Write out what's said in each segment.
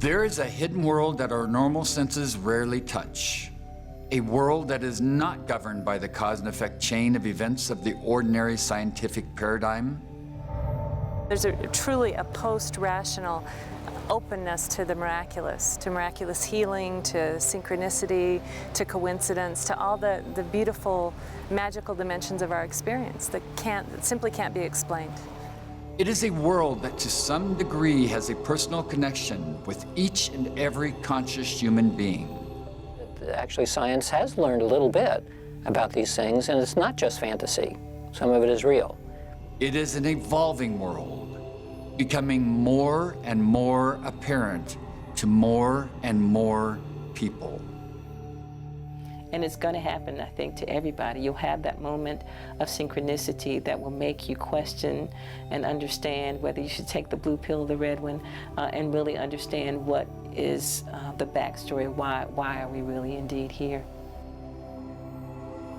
There is a hidden world that our normal senses rarely touch. A world that is not governed by the cause and effect chain of events of the ordinary scientific paradigm. There's truly a post-rational openness to the miraculous healing, to synchronicity, to coincidence, to all the beautiful, magical dimensions of our experience that simply can't be explained. It is a world that to some degree has a personal connection with each and every conscious human being. Actually, science has learned a little bit about these things, and it's not just fantasy. Some of it is real. It is an evolving world, becoming more and more apparent to more and more people. And it's going to happen, I think, to everybody. You'll have that moment of synchronicity that will make you question and understand whether you should take the blue pill or the red one, and really understand what is the backstory. Why are we really indeed here?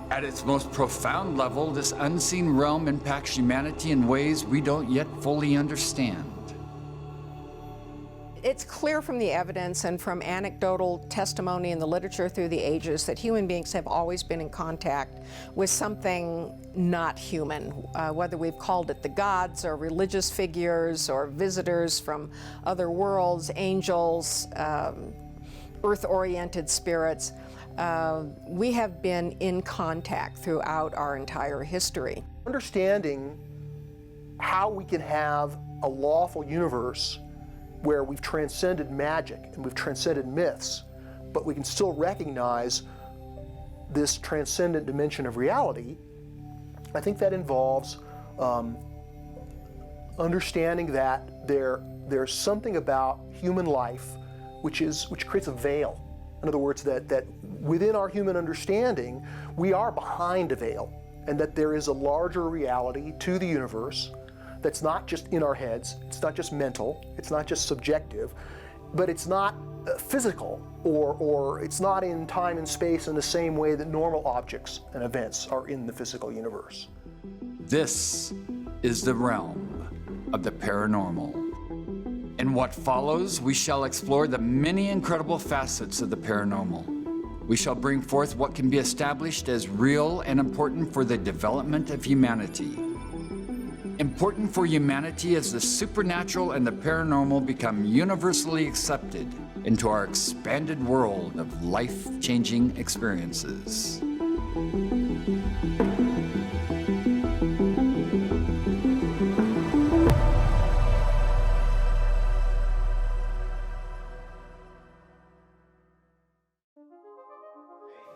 At its most profound level, this unseen realm impacts humanity in ways we don't yet fully understand. It's clear from the evidence and from anecdotal testimony in the literature through the ages that human beings have always been in contact with something not human, whether we've called it the gods or religious figures or visitors from other worlds, angels, earth-oriented spirits. We have been in contact throughout our entire history. Understanding how we can have a lawful universe where we've transcended magic and we've transcended myths, but we can still recognize this transcendent dimension of reality, I think that involves understanding that there's something about human life which creates a veil. In other words, that within our human understanding, we are behind a veil, and that there is a larger reality to the universe that's not just in our heads, it's not just mental, it's not just subjective, but it's not physical, or it's not in time and space in the same way that normal objects and events are in the physical universe. This is the realm of the paranormal. In what follows, we shall explore the many incredible facets of the paranormal. We shall bring forth what can be established as real and important for the development of humanity. Important for humanity as the supernatural and the paranormal become universally accepted into our expanded world of life-changing experiences.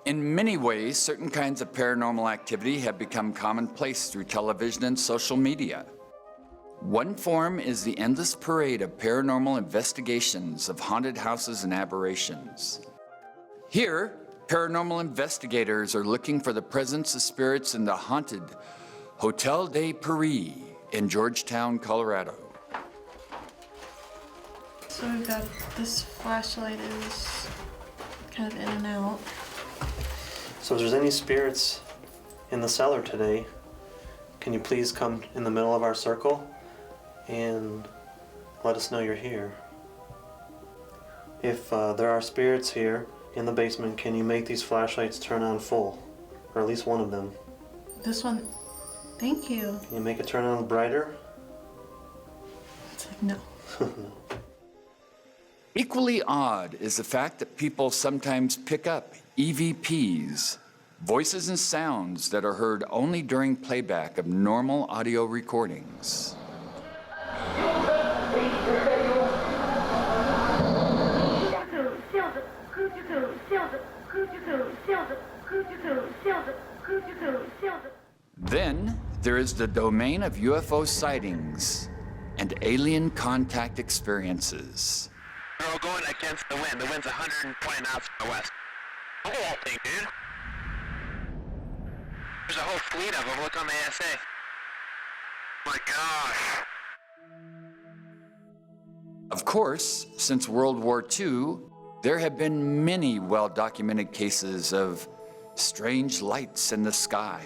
In many ways, certain kinds of paranormal activity have become commonplace through television and social media. One form is the endless parade of paranormal investigations of haunted houses and aberrations. Here, paranormal investigators are looking for the presence of spirits in the haunted Hotel de Paris in Georgetown, Colorado. So we've got this flashlight is kind of in and out. So if there's any spirits in the cellar today, can you please come in the middle of our circle and let us know you're here? If there are spirits here in the basement, can you make these flashlights turn on full? Or at least one of them. This one, thank you. Can you make it turn on brighter? It's like, no. Equally odd is the fact that people sometimes pick up EVPs, voices and sounds that are heard only during playback of normal audio recordings. Then there is the domain of UFO sightings and alien contact experiences. We're all going against the wind. The wind's 120 knots from the west. Look at that thing, dude. There's a whole fleet of them. Look on the ASA. Oh my gosh. Of course, since World War II, there have been many well-documented cases of strange lights in the sky.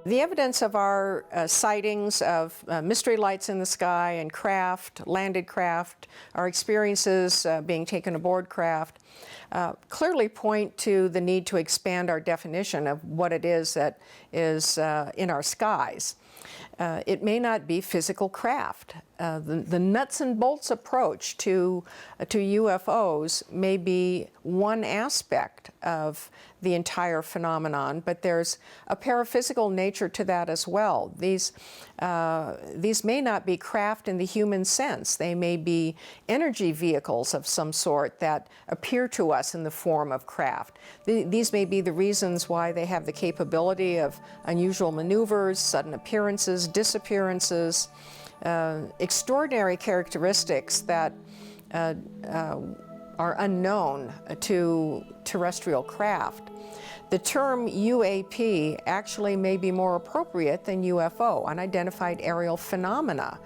The evidence of our sightings of mystery lights in the sky and craft, landed craft, our experiences being taken aboard craft, clearly point to the need to expand our definition of what it is that is in our skies. It may not be physical craft. The nuts and bolts approach to UFOs may be one aspect of the entire phenomenon, but there's a paraphysical nature to that as well. These may not be craft in the human sense. They may be energy vehicles of some sort that appear to us in the form of craft. These may be the reasons why they have the capability of unusual maneuvers, sudden appearances, disappearances, extraordinary characteristics that are unknown to terrestrial craft. The term UAP actually may be more appropriate than UFO, unidentified aerial phenomena,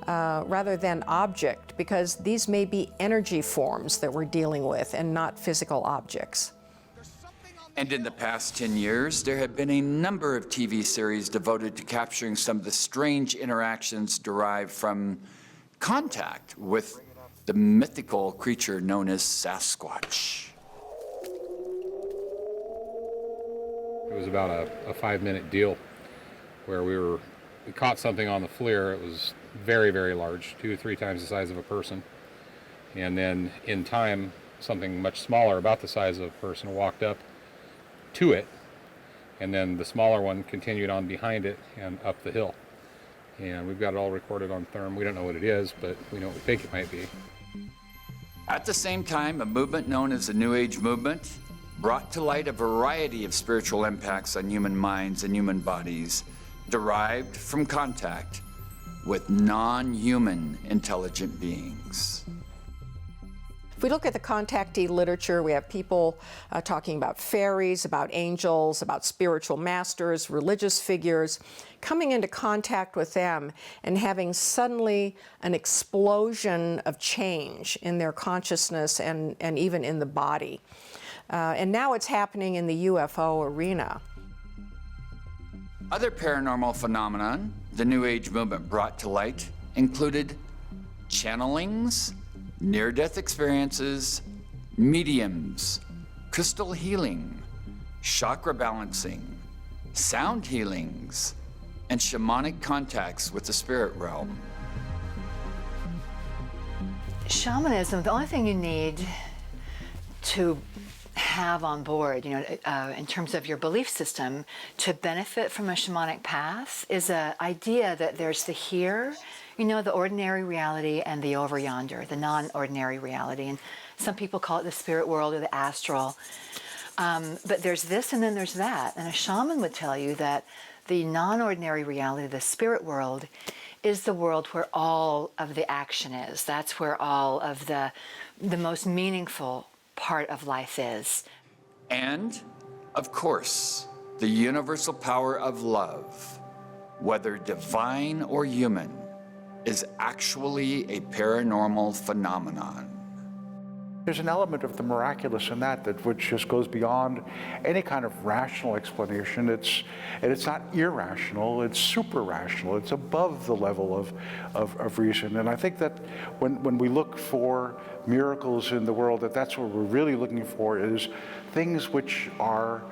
rather than object, because these may be energy forms that we're dealing with and not physical objects. And in the past 10 years, there have been a number of TV series devoted to capturing some of the strange interactions derived from contact with the mythical creature known as Sasquatch. It was about a 5-minute deal where we caught something on the FLIR. It was very, very large, 2 to 3 times the size of a person. And then in time, something much smaller, about the size of a person, walked up to it, and then the smaller one continued on behind it and up the hill. And we've got it all recorded on therm. We don't know what it is, but we know what we think it might be. At the same time, a movement known as the New Age movement brought to light a variety of spiritual impacts on human minds and human bodies derived from contact with non-human intelligent beings. If we look at the contactee literature, we have people talking about fairies, about angels, about spiritual masters, religious figures, coming into contact with them and having suddenly an explosion of change in their consciousness and even in the body. And now it's happening in the UFO arena. Other paranormal phenomenon the New Age movement brought to light included channelings, near-death experiences, mediums, crystal healing, chakra balancing, sound healings, and shamanic contacts with the spirit realm. Shamanism, the only thing you need to have on board, in terms of your belief system, to benefit from a shamanic path is an idea that there's the here, the ordinary reality, and the over yonder, the non-ordinary reality. And some people call it the spirit world or the astral. But there's this and then there's that. And a shaman would tell you that the non-ordinary reality, the spirit world, is the world where all of the action is. That's where all of the most meaningful part of life is. And, of course, the universal power of love, whether divine or human, is actually a paranormal phenomenon. There's an element of the miraculous in that which just goes beyond any kind of rational explanation. It's not irrational, it's super rational. It's above the level of reason. And I think that when we look for miracles in the world, that's what we're really looking for, is things which are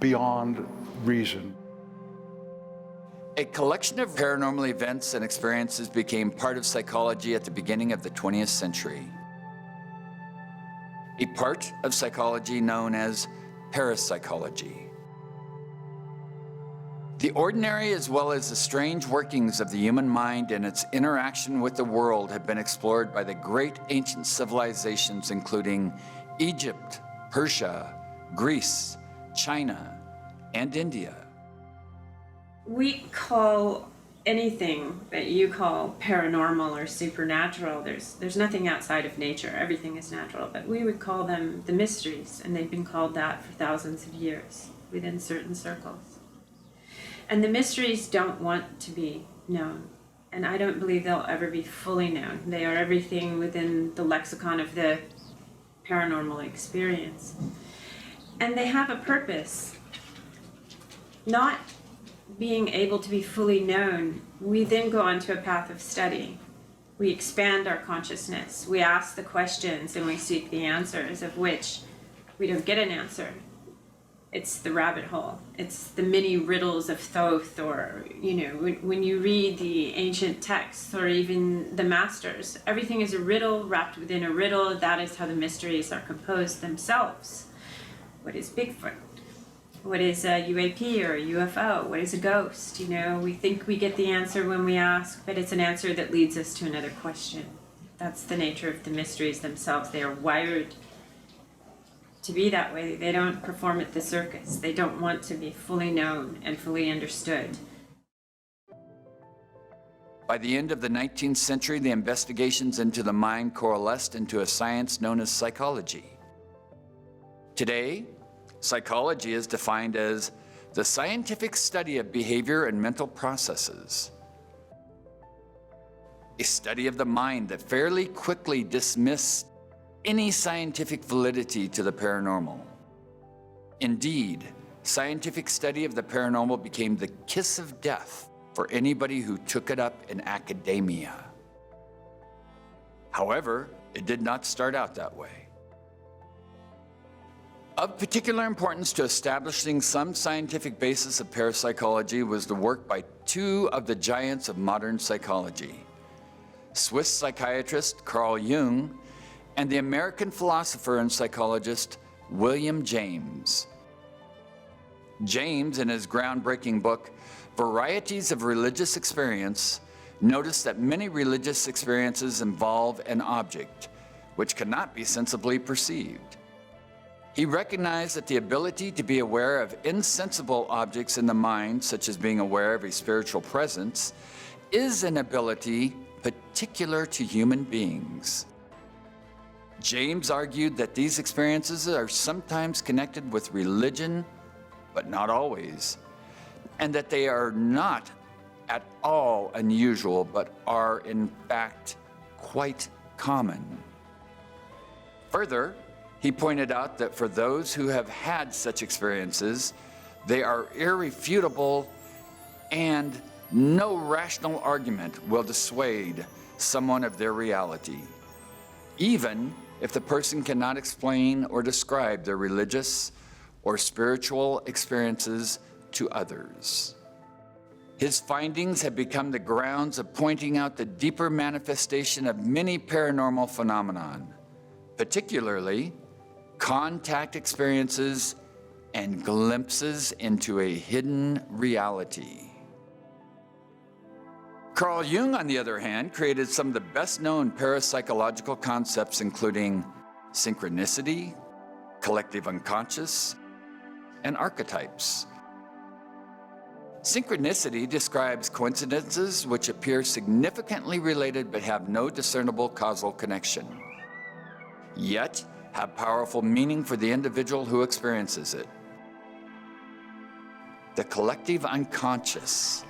beyond reason. A collection of paranormal events and experiences became part of psychology at the beginning of the 20th century. A part of psychology known as parapsychology. The ordinary as well as the strange workings of the human mind and its interaction with the world have been explored by the great ancient civilizations including Egypt, Persia, Greece, China, and India. We call anything that you call paranormal or supernatural, there's nothing outside of nature, everything is natural, but we would call them the mysteries, and they've been called that for thousands of years within certain circles. And the mysteries don't want to be known, and I don't believe they'll ever be fully known. They are everything within the lexicon of the paranormal experience. And they have a purpose, not being able to be fully known, we then go onto a path of study. We expand our consciousness. We ask the questions and we seek the answers, of which we don't get an answer. It's the rabbit hole. It's the many riddles of Thoth, or, you know, when you read the ancient texts or even the masters, everything is a riddle wrapped within a riddle. That is how the mysteries are composed themselves. What is Bigfoot? What is a UAP or a UFO? What is a ghost? You know, we think we get the answer when we ask, but it's an answer that leads us to another question. That's the nature of the mysteries themselves. They are wired to be that way. They don't perform at the circus. They don't want to be fully known and fully understood. By the end of the 19th century, the investigations into the mind coalesced into a science known as psychology. Today, psychology is defined as the scientific study of behavior and mental processes. A study of the mind that fairly quickly dismissed any scientific validity to the paranormal. Indeed, scientific study of the paranormal became the kiss of death for anybody who took it up in academia. However, it did not start out that way. Of particular importance to establishing some scientific basis of parapsychology was the work by two of the giants of modern psychology, Swiss psychiatrist Carl Jung and the American philosopher and psychologist William James. James, in his groundbreaking book, Varieties of Religious Experience, noticed that many religious experiences involve an object which cannot be sensibly perceived. He recognized that the ability to be aware of insensible objects in the mind, such as being aware of a spiritual presence, is an ability particular to human beings. James argued that these experiences are sometimes connected with religion, but not always, and that they are not at all unusual, but are in fact quite common. Further, he pointed out that for those who have had such experiences, they are irrefutable and no rational argument will dissuade someone of their reality, even if the person cannot explain or describe their religious or spiritual experiences to others. His findings have become the grounds of pointing out the deeper manifestation of many paranormal phenomenon, particularly contact experiences and glimpses into a hidden reality. Carl Jung, on the other hand, created some of the best-known parapsychological concepts, including synchronicity, collective unconscious, and archetypes. Synchronicity describes coincidences which appear significantly related but have no discernible causal connection, yet have powerful meaning for the individual who experiences it. The collective unconscious,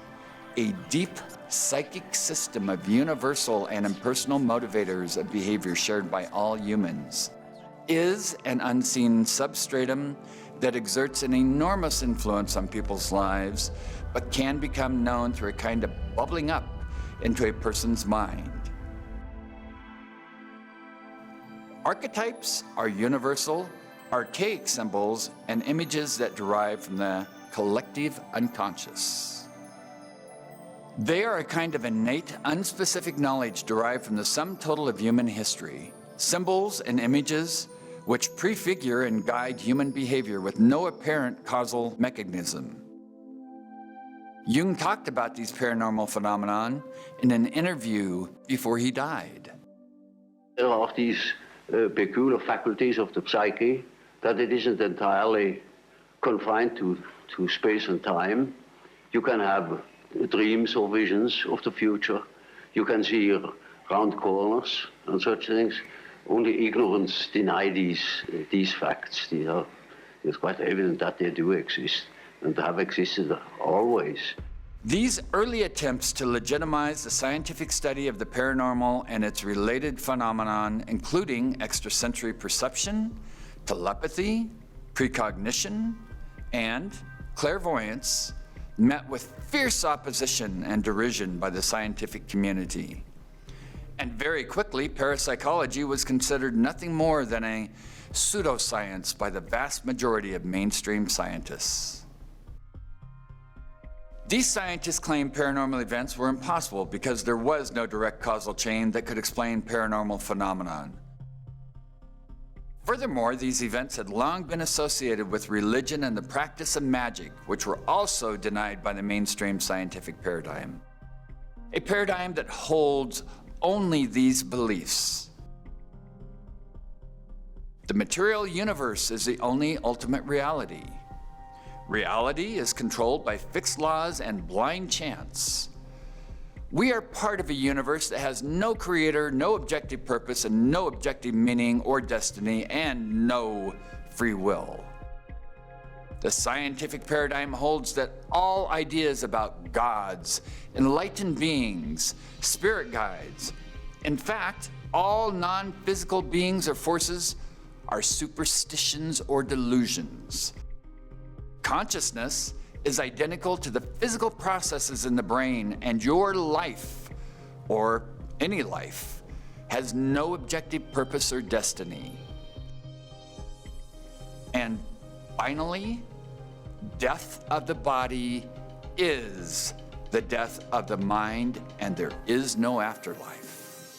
a deep psychic system of universal and impersonal motivators of behavior shared by all humans, is an unseen substratum that exerts an enormous influence on people's lives, but can become known through a kind of bubbling up into a person's mind. Archetypes are universal, archaic symbols and images that derive from the collective unconscious. They are a kind of innate, unspecific knowledge derived from the sum total of human history, symbols and images which prefigure and guide human behavior with no apparent causal mechanism. Jung talked about these paranormal phenomenon in an interview before he died. There are these peculiar faculties of the psyche that it isn't entirely confined to space and time. You can have dreams or visions of the future. You can see round corners and such things. Only ignorance deny these facts. It's quite evident that they do exist and have existed always. These early attempts to legitimize the scientific study of the paranormal and its related phenomenon, including extrasensory perception, telepathy, precognition, and clairvoyance, met with fierce opposition and derision by the scientific community. And very quickly, parapsychology was considered nothing more than a pseudoscience by the vast majority of mainstream scientists. These scientists claimed paranormal events were impossible because there was no direct causal chain that could explain paranormal phenomenon. Furthermore, these events had long been associated with religion and the practice of magic, which were also denied by the mainstream scientific paradigm. A paradigm that holds only these beliefs. The material universe is the only ultimate reality. Reality is controlled by fixed laws and blind chance. We are part of a universe that has no creator, no objective purpose, and no objective meaning or destiny, and no free will. The scientific paradigm holds that all ideas about gods, enlightened beings, spirit guides, in fact, all non-physical beings or forces are superstitions or delusions. Consciousness is identical to the physical processes in the brain, and your life, or any life, has no objective purpose or destiny. And finally, death of the body is the death of the mind, and there is no afterlife.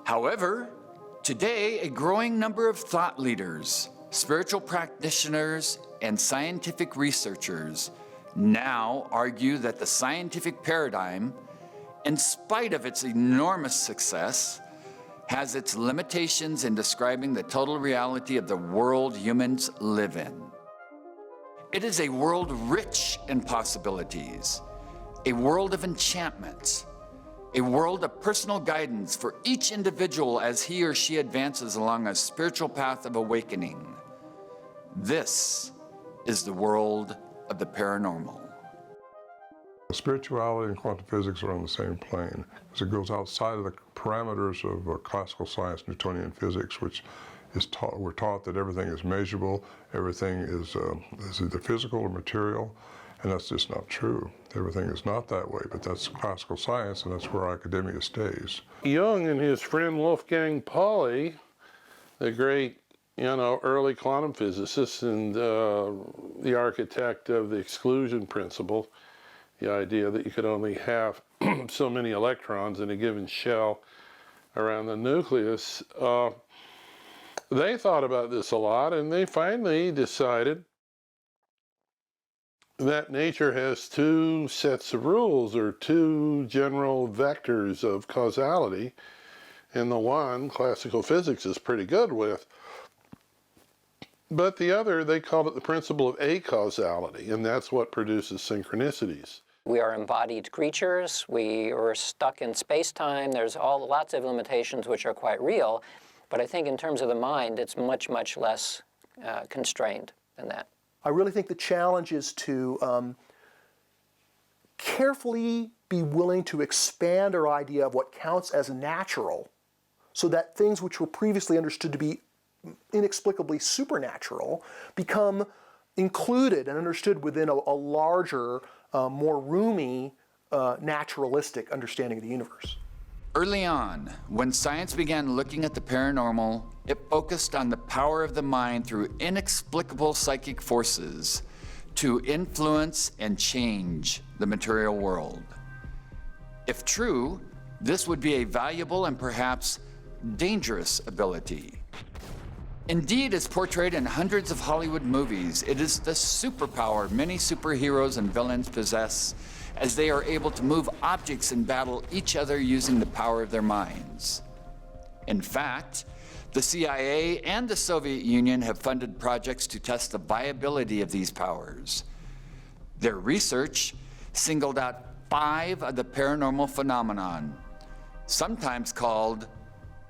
However, today a growing number of thought leaders, spiritual practitioners, and scientific researchers now argue that the scientific paradigm, in spite of its enormous success, has its limitations in describing the total reality of the world humans live in. It is a world rich in possibilities, a world of enchantment, a world of personal guidance for each individual as he or she advances along a spiritual path of awakening. This is the world of the paranormal. Spirituality and quantum physics are on the same plane, because it goes outside of the parameters of classical science, Newtonian physics, which is taught. We're taught that everything is measurable, everything is either physical or material, and that's just not true. Everything is not that way, but that's classical science, and that's where academia stays. Jung and his friend Wolfgang Pauli, the great early quantum physicist and the architect of the exclusion principle, the idea that you could only have so many electrons in a given shell around the nucleus, they thought about this a lot, and they finally decided that nature has two sets of rules, or two general vectors of causality, and the one classical physics is pretty good with. But the other, they called it the principle of acausality, and that's what produces synchronicities. We are embodied creatures. We are stuck in space-time. There's lots of limitations which are quite real, but I think in terms of the mind, it's much, much less constrained than that. I really think the challenge is to carefully be willing to expand our idea of what counts as natural, so that things which were previously understood to be inexplicably supernatural become included and understood within a larger, more roomy, naturalistic understanding of the universe. Early on, when science began looking at the paranormal, it focused on the power of the mind through inexplicable psychic forces to influence and change the material world. If true, this would be a valuable and perhaps dangerous ability. Indeed, as portrayed in hundreds of Hollywood movies, it is the superpower many superheroes and villains possess, as they are able to move objects and battle each other using the power of their minds. In fact, the CIA and the Soviet Union have funded projects to test the viability of these powers. Their research singled out 5 of the paranormal phenomenon, sometimes called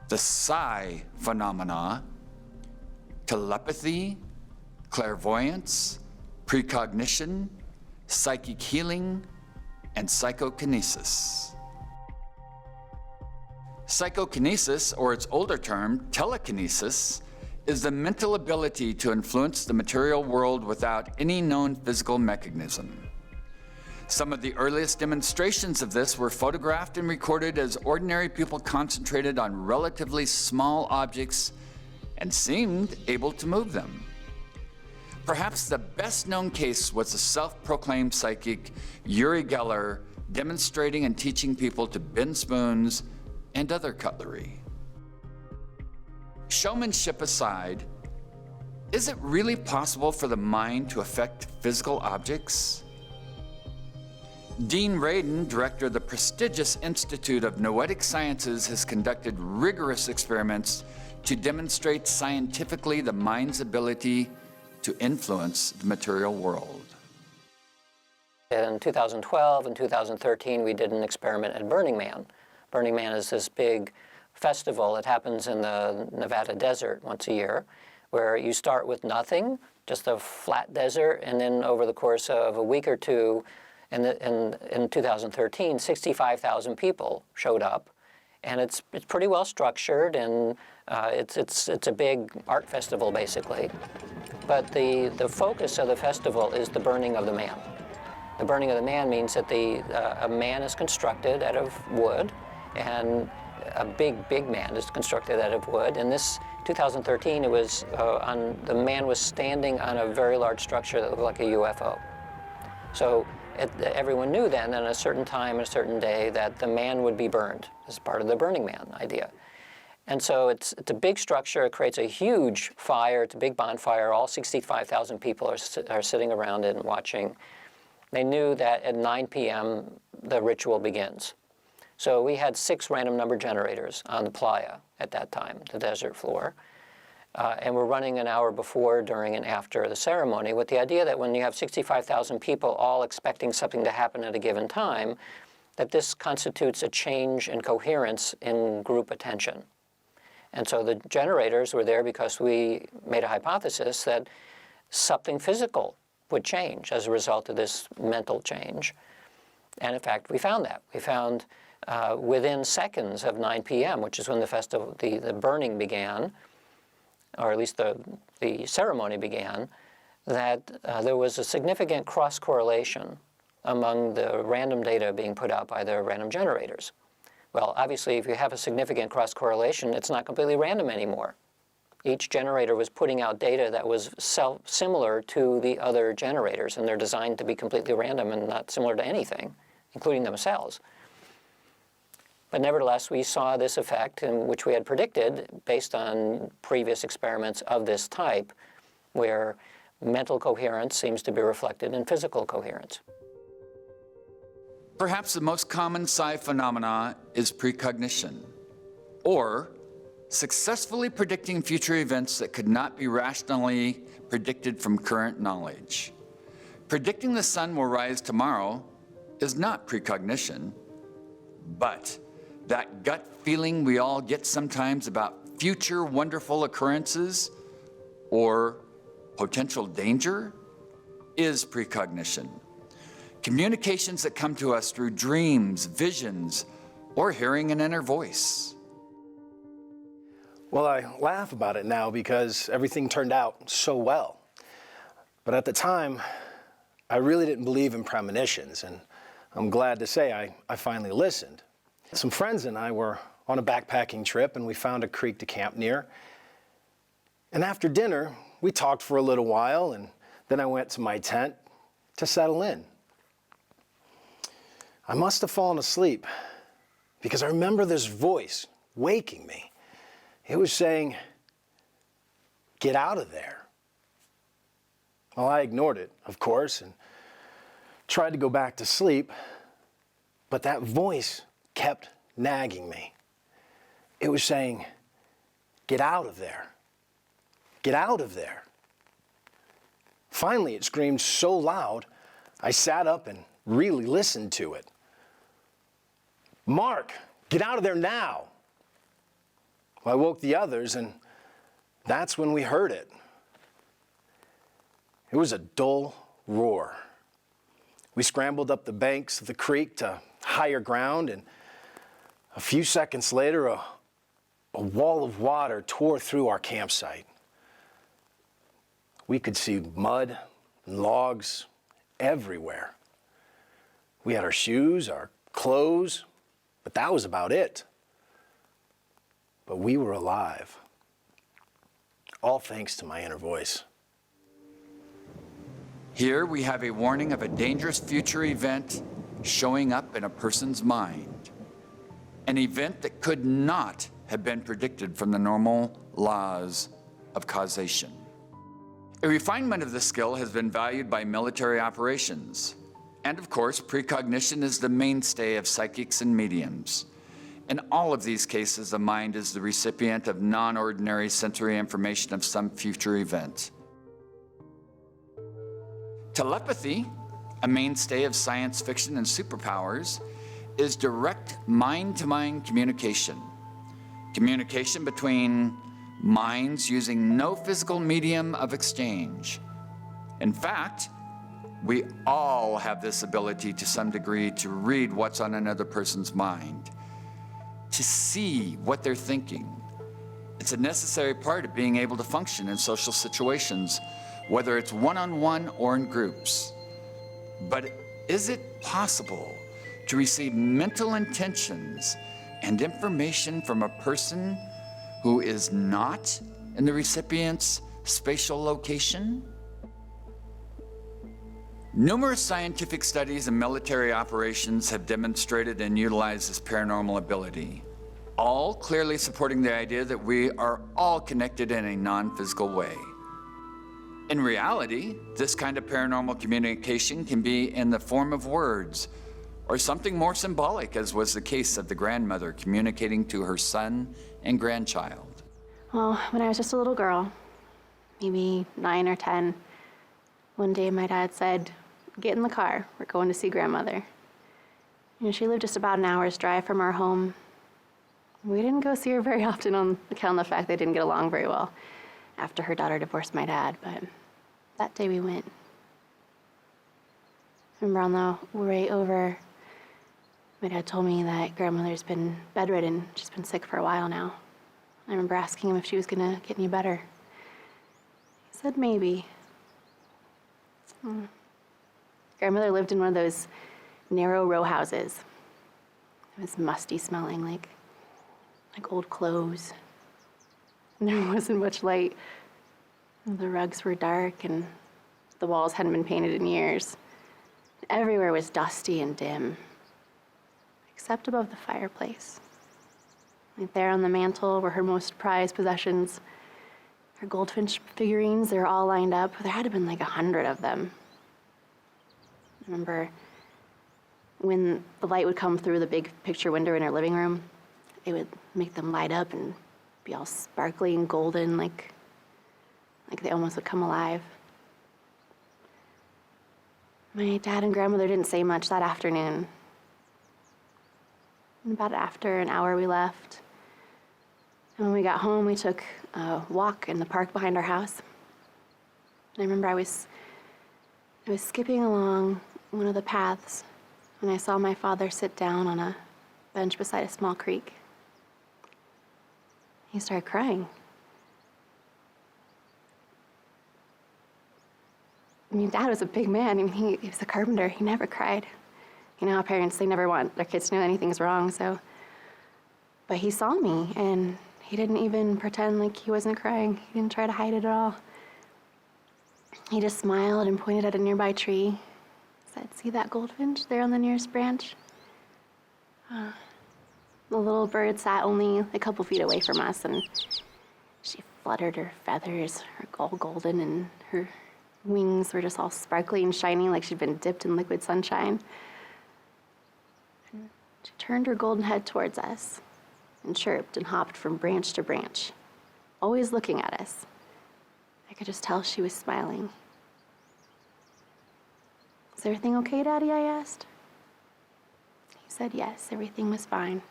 the Psi phenomena: telepathy, clairvoyance, precognition, psychic healing, and psychokinesis. Psychokinesis, or its older term, telekinesis, is the mental ability to influence the material world without any known physical mechanism. Some of the earliest demonstrations of this were photographed and recorded as ordinary people concentrated on relatively small objects and seemed able to move them. Perhaps the best known case was the self-proclaimed psychic Uri Geller demonstrating and teaching people to bend spoons and other cutlery. Showmanship aside, is it really possible for the mind to affect physical objects? Dean Radin, director of the prestigious Institute of Noetic Sciences, has conducted rigorous experiments to demonstrate scientifically the mind's ability to influence the material world. In 2012 and 2013, we did an experiment at Burning Man. Burning Man is this big festival that happens in the Nevada desert once a year, where you start with nothing, just a flat desert, and then over the course of a week or two, in 2013, 65,000 people showed up, and it's pretty well structured, and it's a big art festival basically. But the focus of the festival is the burning of the man. The burning of the man means that a man is constructed out of wood, and a big man is constructed out of wood. In this 2013, it was the man was standing on a very large structure that looked like a UFO. So everyone knew then, at a certain time, a certain day, that the man would be burned as part of the Burning Man idea. And so it's a big structure. It creates a huge fire. It's a big bonfire. All 65,000 people are sitting around it and watching. They knew that at 9 p.m. the ritual begins. So we had 6 random number generators on the playa at that time, the desert floor. And we're running an hour before, during, and after the ceremony with the idea that when you have 65,000 people all expecting something to happen at a given time, that this constitutes a change in coherence in group attention. And so the generators were there because we made a hypothesis that something physical would change as a result of this mental change. And in fact, we found that. We found within seconds of 9 p.m., which is when the festival, the burning began, or at least the ceremony began, that there was a significant cross-correlation among the random data being put out by the random generators. Well, obviously, if you have a significant cross-correlation, it's not completely random anymore. Each generator was putting out data that was similar to the other generators, and they're designed to be completely random and not similar to anything, including themselves. But nevertheless, we saw this effect, which we had predicted based on previous experiments of this type, where mental coherence seems to be reflected in physical coherence. Perhaps the most common psi phenomena is precognition, or successfully predicting future events that could not be rationally predicted from current knowledge. Predicting the sun will rise tomorrow is not precognition, but that gut feeling we all get sometimes about future wonderful occurrences or potential danger is precognition. Communications that come to us through dreams, visions, or hearing an inner voice. Well, I laugh about it now because everything turned out so well. But at the time, I really didn't believe in premonitions, and I'm glad to say I finally listened. Some friends and I were on a backpacking trip, and we found a creek to camp near. And after dinner, we talked for a little while, and then I went to my tent to settle in. I must have fallen asleep because I remember this voice waking me. It was saying, "Get out of there." Well, I ignored it, of course, and tried to go back to sleep, but that voice kept nagging me. It was saying, "Get out of there. Get out of there." Finally, it screamed so loud, I sat up and really listened to it. "Mark, get out of there now." Well, I woke the others, and that's when we heard it. It was a dull roar. We scrambled up the banks of the creek to higher ground, and a few seconds later, a wall of water tore through our campsite. We could see mud and logs everywhere. We had our shoes, our clothes, but that was about it. But we were alive. All thanks to my inner voice. Here we have a warning of a dangerous future event showing up in a person's mind. An event that could not have been predicted from the normal laws of causation. A refinement of this skill has been valued by military operations. And of course, precognition is the mainstay of psychics and mediums. In all of these cases, the mind is the recipient of non-ordinary sensory information of some future event. Telepathy, a mainstay of science fiction and superpowers, is direct mind-to-mind communication. Communication between minds using no physical medium of exchange. In fact, we all have this ability to some degree to read what's on another person's mind, to see what they're thinking. It's a necessary part of being able to function in social situations, whether it's one-on-one or in groups. But is it possible to receive mental intentions and information from a person who is not in the recipient's spatial location? Numerous scientific studies and military operations have demonstrated and utilized this paranormal ability, all clearly supporting the idea that we are all connected in a non-physical way. In reality, this kind of paranormal communication can be in the form of words, or something more symbolic, as was the case of the grandmother communicating to her son and grandchild. Well, when I was just a little girl, maybe 9 or 10, one day my dad said, "Get in the car, we're going to see grandmother." You know, she lived just about an hour's drive from our home. We didn't go see her very often on account of the fact they didn't get along very well after her daughter divorced my dad, but that day we went. I remember on the way over, my dad told me that grandmother's been bedridden. She's been sick for a while now. I remember asking him if she was gonna get any better. He said maybe. Grandmother lived in one of those narrow row houses. It was musty smelling, like old clothes. And there wasn't much light. The rugs were dark and the walls hadn't been painted in years. Everywhere was dusty and dim, except above the fireplace. Right there on the mantle were her most prized possessions. Her goldfinch figurines, they were all lined up. There had to have been like 100 of them. I remember when the light would come through the big picture window in her living room, it would make them light up and be all sparkly and golden, like they almost would come alive. My dad and grandmother didn't say much that afternoon. And about after an hour we left. And when we got home, we took a walk in the park behind our house. And I remember I was skipping along one of the paths when I saw my father sit down on a bench beside a small creek. He started crying. I mean, Dad was a big man. I mean, he was a carpenter. He never cried. You know how parents, they never want their kids to know anything's wrong, so. But he saw me, and he didn't even pretend like he wasn't crying. He didn't try to hide it at all. He just smiled and pointed at a nearby tree. Said, "See that goldfinch there on the nearest branch?" The little bird sat only a couple feet away from us, and she fluttered her feathers, her all golden, and her wings were just all sparkly and shiny like she'd been dipped in liquid sunshine. And she turned her golden head towards us and chirped and hopped from branch to branch, always looking at us. I could just tell she was smiling. "Is everything okay, Daddy?" I asked. He said yes, everything was fine.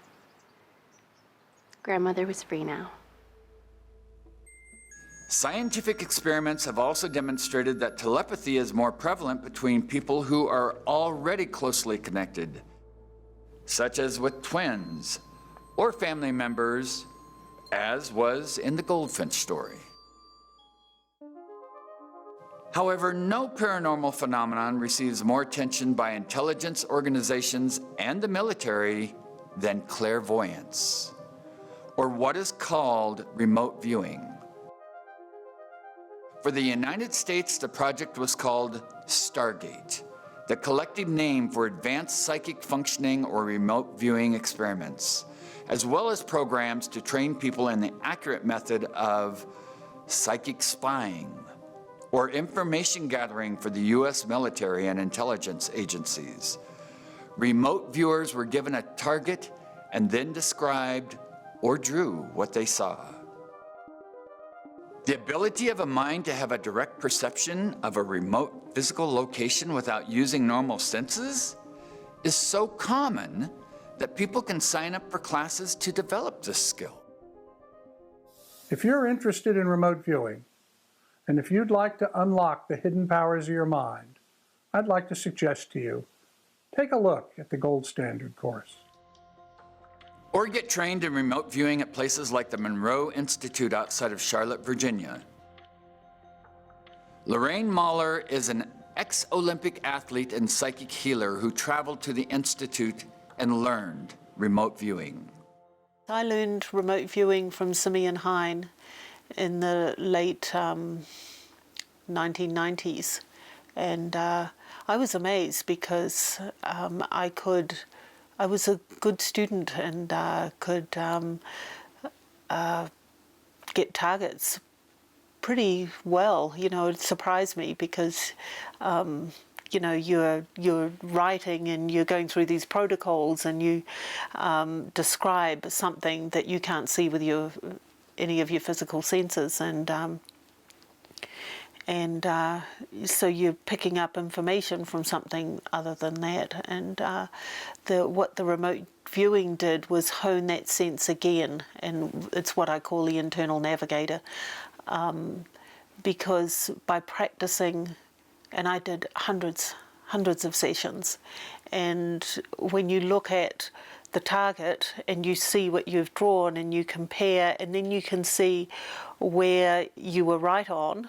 Grandmother was free now. Scientific experiments have also demonstrated that telepathy is more prevalent between people who are already closely connected, such as with twins or family members, as was in the goldfinch story. However, no paranormal phenomenon receives more attention by intelligence organizations and the military than clairvoyance, or what is called remote viewing. For the United States, the project was called Stargate, the collective name for advanced psychic functioning or remote viewing experiments, as well as programs to train people in the accurate method of psychic spying, or information gathering for the U.S. military and intelligence agencies. Remote viewers were given a target and then described or drew what they saw. The ability of a mind to have a direct perception of a remote physical location without using normal senses is so common that people can sign up for classes to develop this skill. If you're interested in remote viewing, and if you'd like to unlock the hidden powers of your mind, I'd like to suggest to you, take a look at the Gold Standard course. Or get trained in remote viewing at places like the Monroe Institute outside of Charlotte, Virginia. Lorraine Mahler is an ex-Olympic athlete and psychic healer who traveled to the Institute and learned remote viewing. I learned remote viewing from Simeon Hine in the late 1990s, and I was amazed because I was a good student and could get targets pretty well. You know, it surprised me because you know, you're writing and you're going through these protocols and you describe something that you can't see with any of your physical senses, and so you're picking up information from something other than that. And what the remote viewing did was hone that sense again, and it's what I call the internal navigator, because by practicing, and I did hundreds of sessions, and when you look at the target and you see what you've drawn and you compare, and then you can see where you were right on,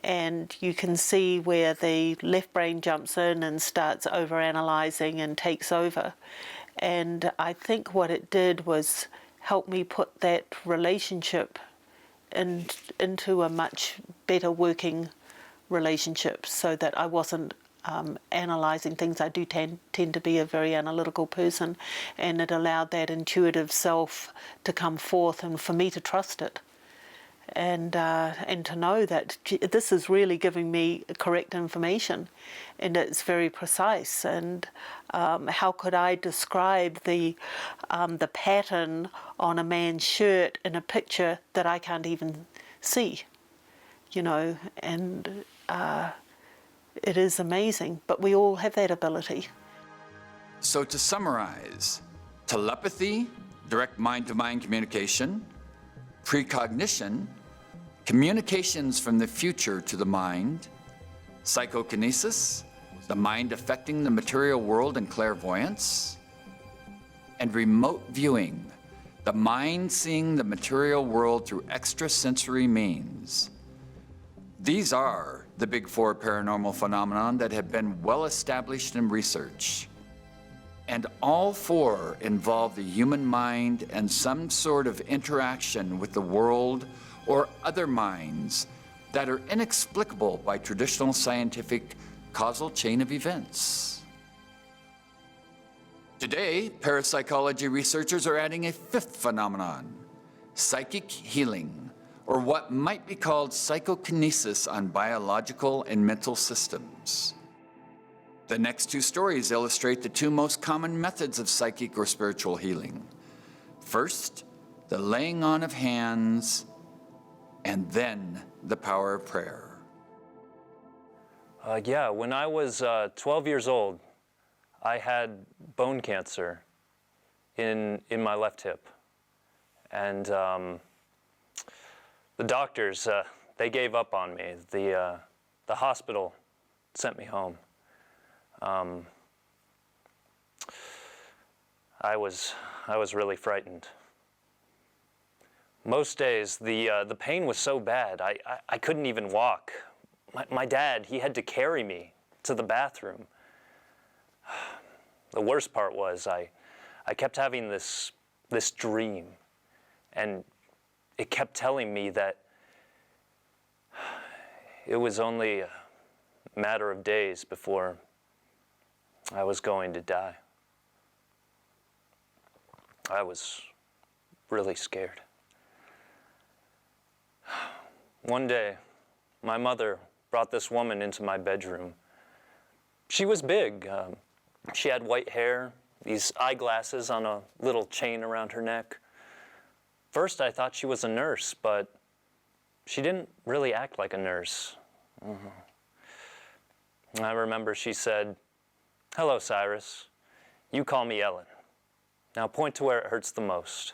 and you can see where the left brain jumps in and starts overanalyzing and takes over. And I think what it did was help me put that relationship into a much better working relationship, so that I wasn't analysing things. I do tend to be a very analytical person, and it allowed that intuitive self to come forth and for me to trust it, and to know that this is really giving me correct information, and it's very precise. And how could I describe the pattern on a man's shirt in a picture that I can't even see? You know, and it is amazing, but we all have that ability. So to summarize, telepathy, direct mind-to-mind communication, precognition, communications from the future to the mind, psychokinesis, the mind affecting the material world and clairvoyance, and remote viewing, the mind seeing the material world through extrasensory means. These are the big four paranormal phenomenon that have been well established in research. And all four involve the human mind and some sort of interaction with the world or other minds that are inexplicable by traditional scientific causal chain of events. Today, parapsychology researchers are adding a fifth phenomenon, psychic healing, or what might be called psychokinesis on biological and mental systems. The next two stories illustrate the two most common methods of psychic or spiritual healing. First, the laying on of hands, and then the power of prayer. Yeah, when I was 12 years old, I had bone cancer in my left hip. And the doctors, they gave up on me. The hospital sent me home. I was really frightened. Most days, the pain was so bad, I couldn't even walk. my dad, he had to carry me to the bathroom. The worst part was I kept having this dream, and it kept telling me that it was only a matter of days before I was going to die. I was really scared. One day, my mother brought this woman into my bedroom. She was big. She had white hair, these eyeglasses on a little chain around her neck. First, I thought she was a nurse, but she didn't really act like a nurse. I remember she said, "Hello, Cyrus. You call me Ellen. Now point to where it hurts the most."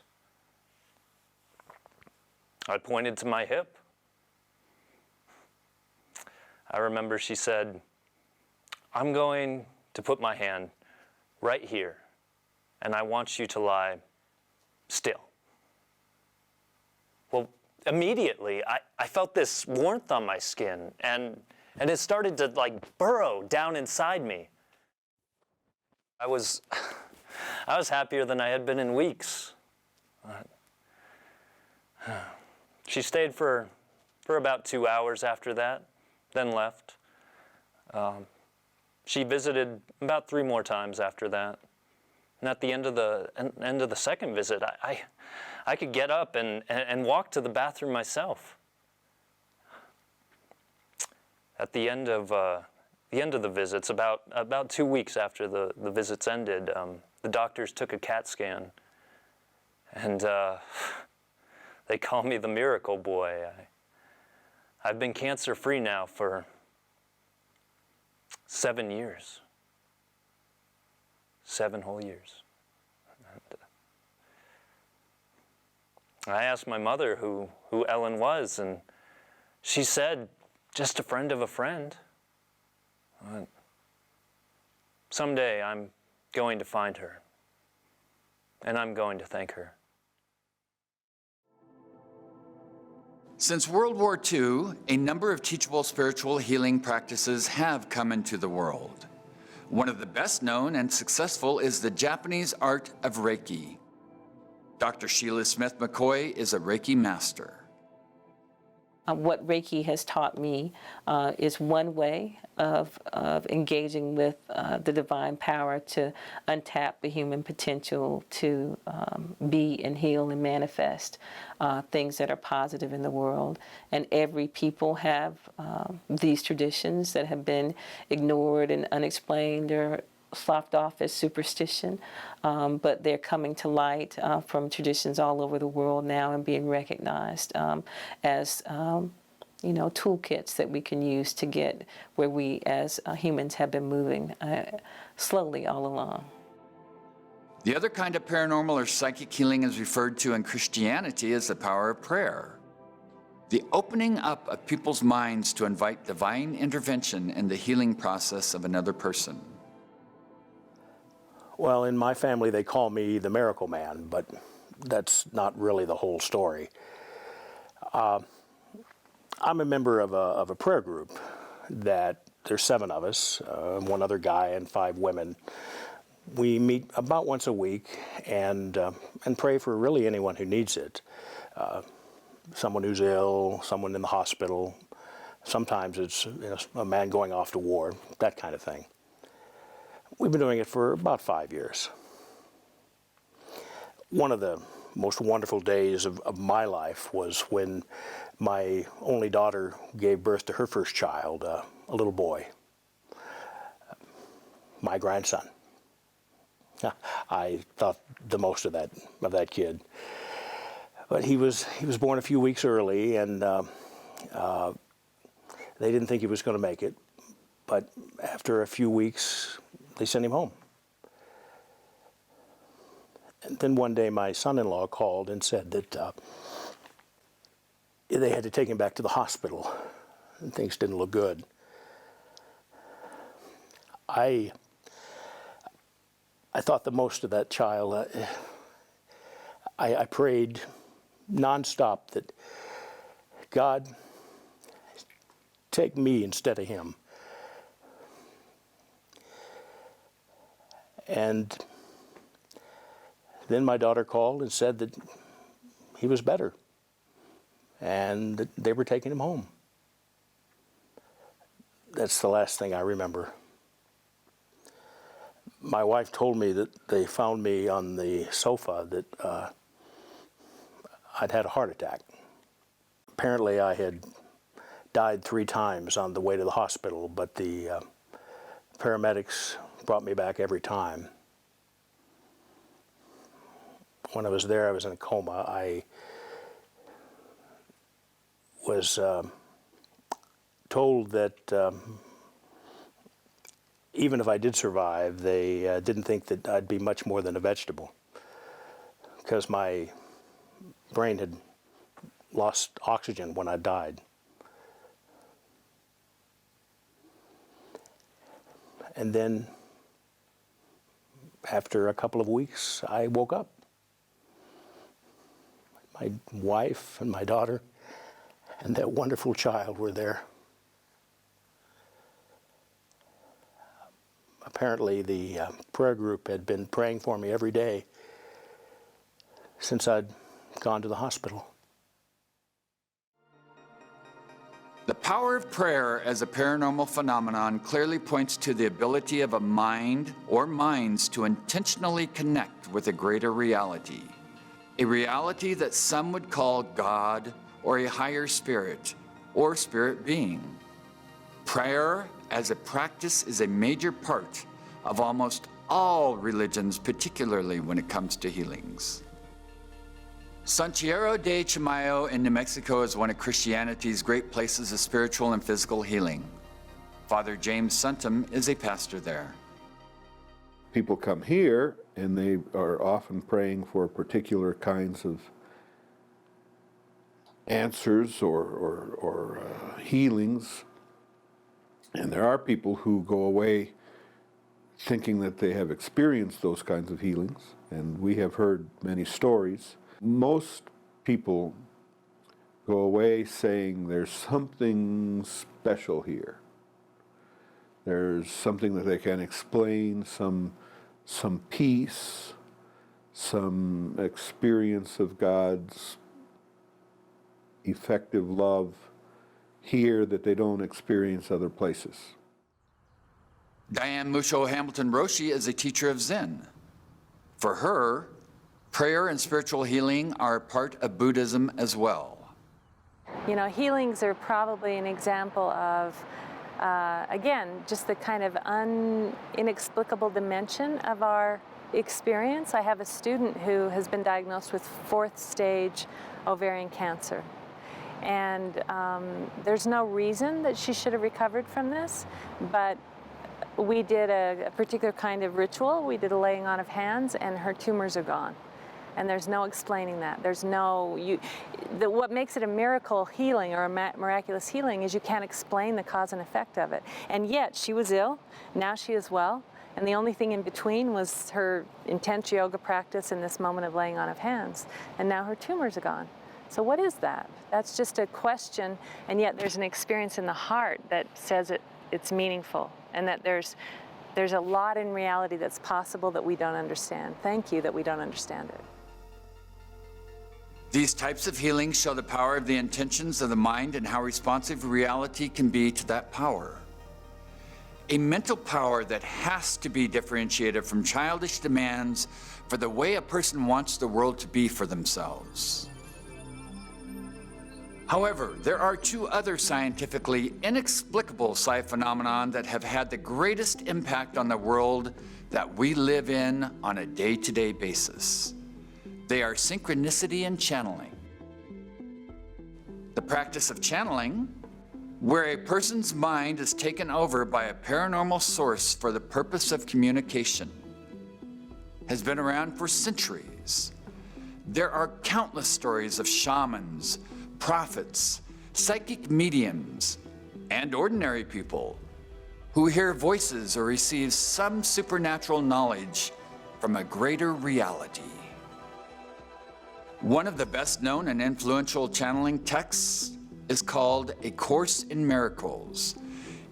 I pointed to my hip. I remember she said, "I'm going to put my hand right here, and I want you to lie still." Well, immediately, I felt this warmth on my skin, and it started to like burrow down inside me. I was happier than I had been in weeks. She stayed for about 2 hours after that, then left. She visited about 3 more times after that. And at the end of the second visit, I could get up and walk to the bathroom myself. At the end of the visits, about 2 weeks after the visits ended, the doctors took a CAT scan, and they call me the miracle boy. I've been cancer-free now for 7 years. 7 whole years. I asked my mother who Ellen was, and she said, "Just a friend of a friend." Someday I'm going to find her, and I'm going to thank her. Since World War II, a number of teachable spiritual healing practices have come into the world. One of the best known and successful is the Japanese art of Reiki. Dr. Sheila Smith McCoy is a Reiki master. What Reiki has taught me is one way of engaging with the divine power to untap the human potential to be and heal and manifest things that are positive in the world. And every people have these traditions that have been ignored and unexplained or sloughed off as superstition, but they're coming to light from traditions all over the world now and being recognized as toolkits that we can use to get where we as humans have been moving slowly all along. The other kind of paranormal or psychic healing is referred to in Christianity as the power of prayer. The opening up of people's minds to invite divine intervention in the healing process of another person. Well, in my family, they call me the Miracle Man, but that's not really the whole story. I'm a member of a prayer group that there's 7 of us, 1 other guy and 5 women. We meet about once a week and pray for really anyone who needs it. Someone who's ill, someone in the hospital. Sometimes it's a man going off to war, that kind of thing. We've been doing it for about 5 years. One of the most wonderful days of my life was when my only daughter gave birth to her first child, a little boy, my grandson. I thought the most of that kid. But he was born a few weeks early, and they didn't think he was going to make it. But after a few weeks, they sent him home. And then one day my son-in-law called and said that they had to take him back to the hospital and things didn't look good. I thought the most of that child. I prayed nonstop that God, take me instead of him. And then my daughter called and said that he was better and that they were taking him home. That's the last thing I remember. My wife told me that they found me on the sofa, that I'd had a heart attack. Apparently I had died 3 times on the way to the hospital, but the paramedics brought me back every time. When I was there, I was in a coma. I was told that even if I did survive, they didn't think that I'd be much more than a vegetable, because my brain had lost oxygen when I died. And then, after a couple of weeks, I woke up. My wife and my daughter and that wonderful child were there. Apparently the prayer group had been praying for me every day since I'd gone to the hospital. The power of prayer as a paranormal phenomenon clearly points to the ability of a mind or minds to intentionally connect with a greater reality. A reality that some would call God or a higher spirit or spirit being. Prayer as a practice is a major part of almost all religions, particularly when it comes to healings. Santiago de Chimayo in New Mexico is one of Christianity's great places of spiritual and physical healing. Father James Suntum is a pastor there. People come here and they are often praying for particular kinds of answers or healings. And there are people who go away thinking that they have experienced those kinds of healings, and we have heard many stories. Most people go away saying there's something special here. There's something that they can explain, some peace, some experience of God's effective love here that they don't experience other places. Diane Musho Hamilton Roshi is a teacher of Zen. For her, prayer and spiritual healing are a part of Buddhism as well. You know, healings are probably an example of, again, just the kind of inexplicable dimension of our experience. I have a student who has been diagnosed with 4th stage ovarian cancer. And there's no reason that she should have recovered from this, but we did a particular kind of ritual. We did a laying on of hands, and her tumors are gone. And there's no explaining that. There's no, what makes it a miracle healing or a miraculous healing is you can't explain the cause and effect of it. And yet she was ill, now she is well, and the only thing in between was her intense yoga practice and this moment of laying on of hands. And now her tumors are gone. So what is that? That's just a question, and yet there's an experience in the heart that says it's meaningful, and that there's a lot in reality that's possible that we don't understand. Thank you that we don't understand it. These types of healings show the power of the intentions of the mind and how responsive reality can be to that power. A mental power that has to be differentiated from childish demands for the way a person wants the world to be for themselves. However, there are 2 other scientifically inexplicable psi phenomena that have had the greatest impact on the world that we live in on a day-to-day basis. They are synchronicity and channeling. The practice of channeling, where a person's mind is taken over by a paranormal source for the purpose of communication, has been around for centuries. There are countless stories of shamans, prophets, psychic mediums, and ordinary people who hear voices or receive some supernatural knowledge from a greater reality. One of the best known and influential channeling texts is called A Course in Miracles,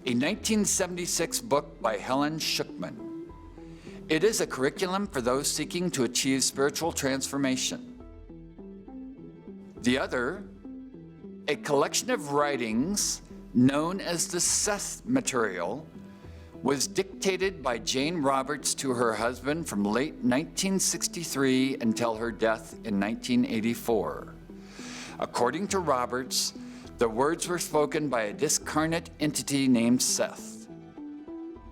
a 1976 book by Helen Schuckman. It is a curriculum for those seeking to achieve spiritual transformation. The other, a collection of writings known as the Seth Material, was dictated by Jane Roberts to her husband from late 1963 until her death in 1984. According to Roberts, the words were spoken by a discarnate entity named Seth.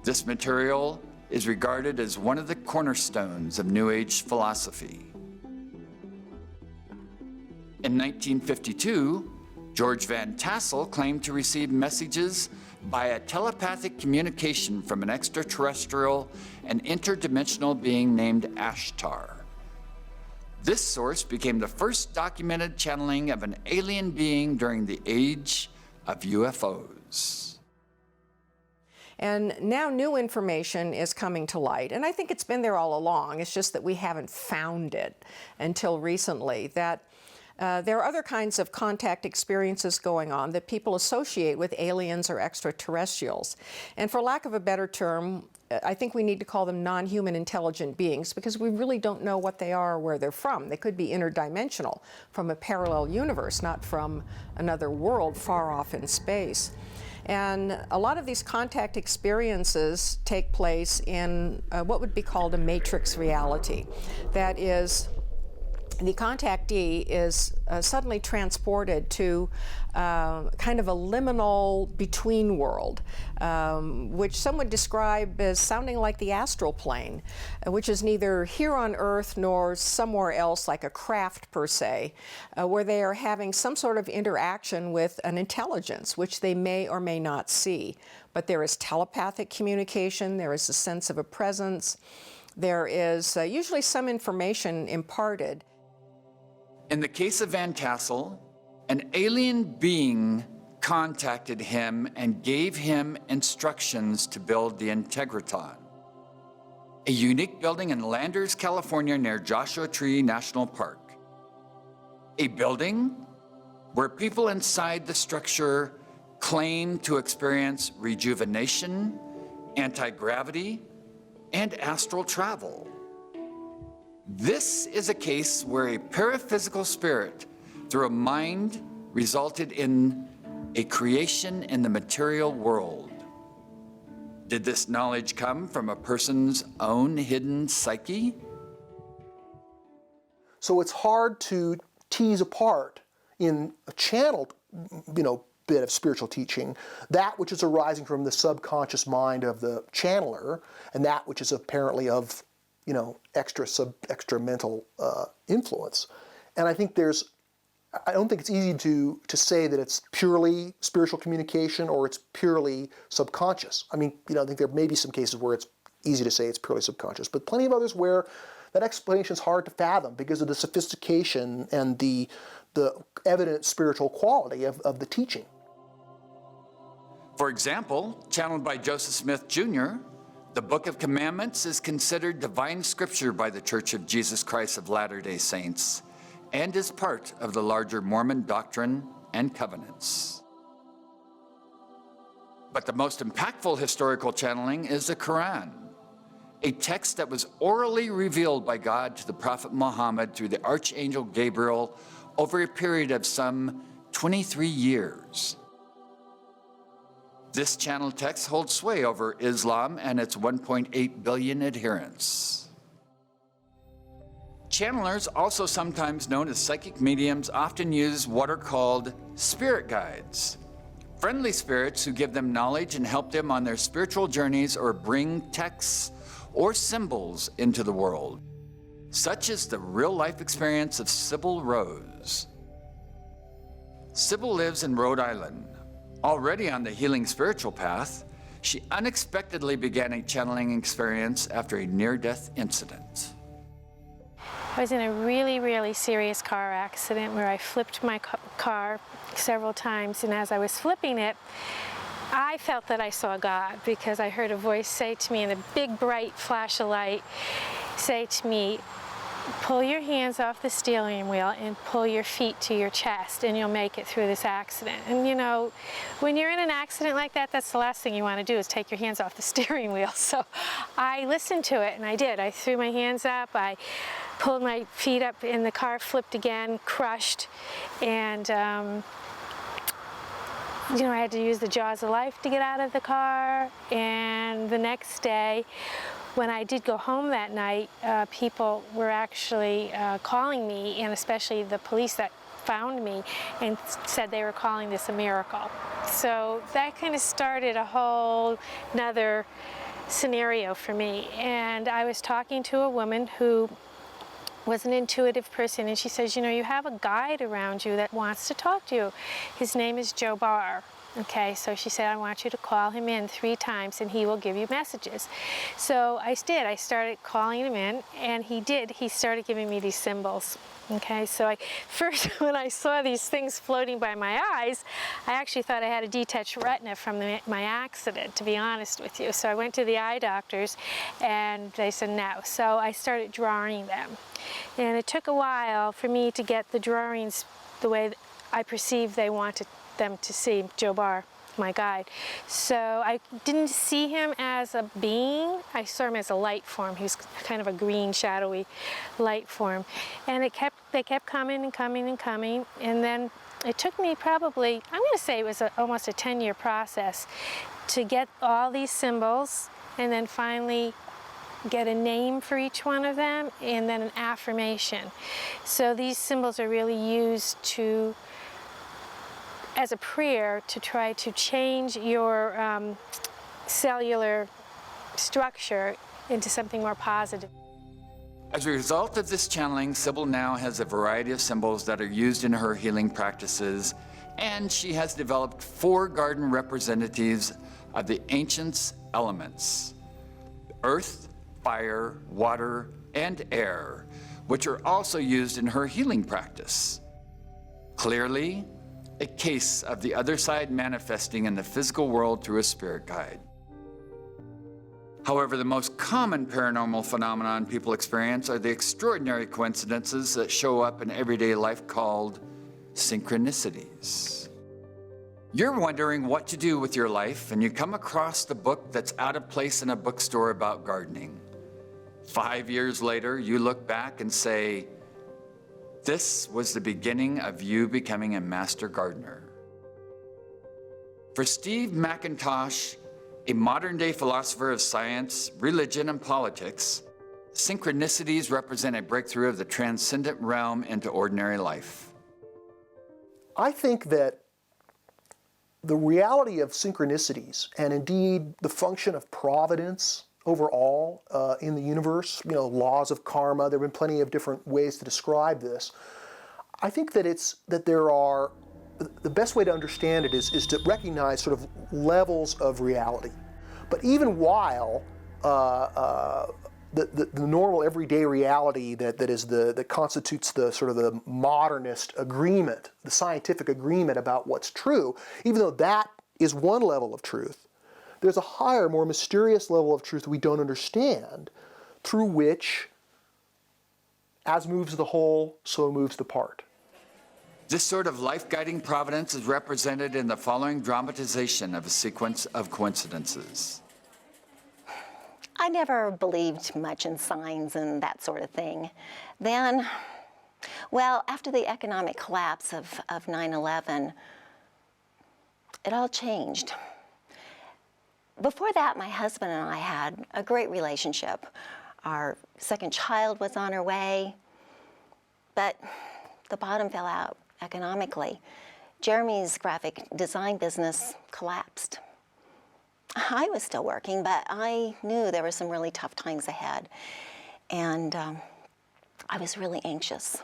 This material is regarded as one of the cornerstones of New Age philosophy. In 1952, George Van Tassel claimed to receive messages by a telepathic communication from an extraterrestrial and interdimensional being named Ashtar. This source became the first documented channeling of an alien being during the age of UFOs. And now new information is coming to light, and I think it's been there all along. It's just that we haven't found it until recently, that there are other kinds of contact experiences going on that people associate with aliens or extraterrestrials. And for lack of a better term, I think we need to call them non-human intelligent beings, because we really don't know what they are or where they're from. They could be interdimensional, from a parallel universe, not from another world far off in space. And a lot of these contact experiences take place in what would be called a matrix reality. That is, the contactee is suddenly transported to kind of a liminal between world, which some would describe as sounding like the astral plane, which is neither here on Earth nor somewhere else like a craft per se, where they are having some sort of interaction with an intelligence, which they may or may not see. But there is telepathic communication, there is a sense of a presence, there is usually some information imparted. In the case of Van Tassel, an alien being contacted him and gave him instructions to build the Integratron, a unique building in Landers, California, near Joshua Tree National Park. A building where people inside the structure claim to experience rejuvenation, anti-gravity, and astral travel. This is a case where a paraphysical spirit, through a mind, resulted in a creation in the material world. Did this knowledge come from a person's own hidden psyche? So it's hard to tease apart in a channeled, bit of spiritual teaching, that which is arising from the subconscious mind of the channeler, and that which is apparently of extra mental influence. And I think I don't think it's easy to say that it's purely spiritual communication or it's purely subconscious. I mean, I think there may be some cases where it's easy to say it's purely subconscious, but plenty of others where that explanation is hard to fathom because of the sophistication and the evident spiritual quality of the teaching. For example, channeled by Joseph Smith Jr., the Book of Commandments is considered divine scripture by the Church of Jesus Christ of Latter-day Saints and is part of the larger Mormon doctrine and covenants. But the most impactful historical channeling is the Quran, a text that was orally revealed by God to the Prophet Muhammad through the Archangel Gabriel over a period of some 23 years. This channeled text holds sway over Islam and its 1.8 billion adherents. Channelers, also sometimes known as psychic mediums, often use what are called spirit guides, friendly spirits who give them knowledge and help them on their spiritual journeys or bring texts or symbols into the world. Such is the real-life experience of Sybil Rose. Sybil lives in Rhode Island. Already on the healing spiritual path, she unexpectedly began a channeling experience after a near-death incident. I was in a really, really serious car accident where I flipped my car several times, and as I was flipping it, I felt that I saw God because I heard a voice say to me in a big bright flash of light, say to me, pull your hands off the steering wheel and pull your feet to your chest, and you'll make it through this accident. And you know, when you're in an accident like that, that's the last thing you want to do is take your hands off the steering wheel. So I listened to it, and I did. I threw my hands up, I pulled my feet up, and the car flipped again, crushed, and you know, I had to use the jaws of life to get out of the car. And the next day, when I did go home that night, people were actually calling me, and especially the police that found me, and said they were calling this a miracle. So that kind of started a whole nother scenario for me. And I was talking to a woman who was an intuitive person, and she says, you know, you have a guide around you that wants to talk to you. His name is Joe Barr. Okay, so she said, I want you to call him in 3 times and he will give you messages. So I did. I started calling him in, and he did. He started giving me these symbols. Okay, so first when I saw these things floating by my eyes, I actually thought I had a detached retina from my accident, to be honest with you. So I went to the eye doctors, and they said no. So I started drawing them. And it took a while for me to get the drawings the way I perceived they wanted them to see Joe Barr, my guide. So I didn't see him as a being. I saw him as a light form. He was kind of a green, shadowy light form. And they kept coming and coming and coming. And then it took me probably, I'm going to say it was almost a 10-year process to get all these symbols, and then finally get a name for each one of them, and then an affirmation. So these symbols are really used as a prayer to try to change your cellular structure into something more positive. As a result of this channeling, Sybil now has a variety of symbols that are used in her healing practices, and she has developed 4 garden representatives of the ancient elements: earth, fire, water, and air, which are also used in her healing practice. Clearly, a case of the other side manifesting in the physical world through a spirit guide. However, the most common paranormal phenomenon people experience are the extraordinary coincidences that show up in everyday life called synchronicities. You're wondering what to do with your life, and you come across the book that's out of place in a bookstore about gardening. 5 years later, you look back and say, this was the beginning of you becoming a master gardener. For Steve McIntosh, a modern-day philosopher of science, religion, and politics, synchronicities represent a breakthrough of the transcendent realm into ordinary life. I think that the reality of synchronicities, and indeed the function of providence overall in the universe, you know, laws of karma, there have been plenty of different ways to describe this. I think that the best way to understand it is to recognize sort of levels of reality. But even while the normal everyday reality that constitutes the sort of the modernist agreement, the scientific agreement about what's true, even though that is one level of truth, there's a higher, more mysterious level of truth we don't understand, through which, as moves the whole, so moves the part. This sort of life-guiding providence is represented in the following dramatization of a sequence of coincidences. I never believed much in signs and that sort of thing. Then, well, after the economic collapse of 9/11, it all changed. Before that, my husband and I had a great relationship. Our second child was on her way, but the bottom fell out economically. Jeremy's graphic design business collapsed. I was still working, but I knew there were some really tough times ahead, and I was really anxious.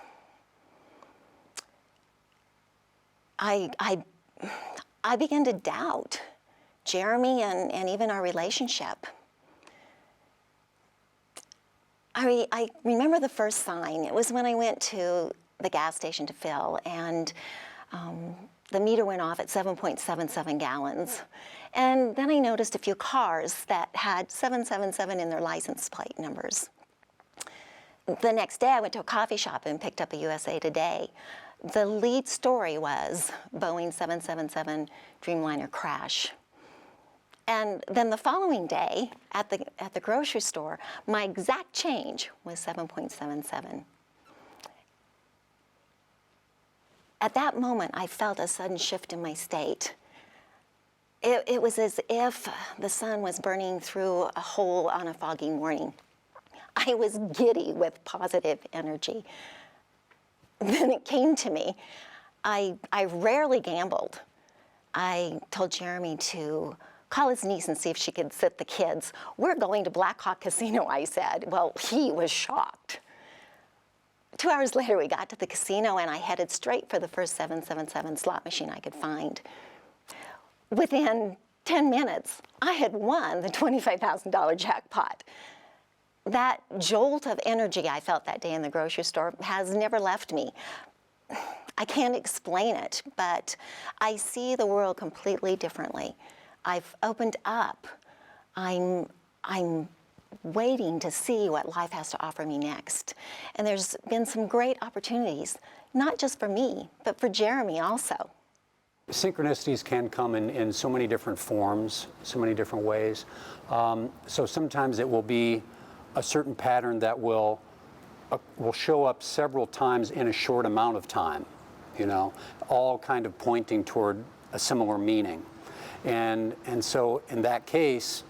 I began to doubt Jeremy and even our relationship. I remember the first sign. It was when I went to the gas station to fill, and the meter went off at 7.77 gallons. And then I noticed a few cars that had 777 in their license plate numbers. The next day I went to a coffee shop and picked up a USA Today. The lead story was Boeing 777 Dreamliner crash. And then the following day at the grocery store, my exact change was 7.77. At that moment, I felt a sudden shift in my state. It was as if the sun was burning through a hole on a foggy morning. I was giddy with positive energy. Then it came to me. I rarely gambled. I told Jeremy to call his niece and see if she could sit the kids. We're going to Black Hawk Casino, I said. Well, he was shocked. 2 hours later, we got to the casino, and I headed straight for the first 777 slot machine I could find. Within 10 minutes, I had won the $25,000 jackpot. That jolt of energy I felt that day in the grocery store has never left me. I can't explain it, but I see the world completely differently. I've opened up. I'm waiting to see what life has to offer me next. And there's been some great opportunities, not just for me, but for Jeremy also. Synchronicities can come in so many different forms, so many different ways. So sometimes it will be a certain pattern that will show up several times in a short amount of time, you know, all kind of pointing toward a similar meaning. And so in that case,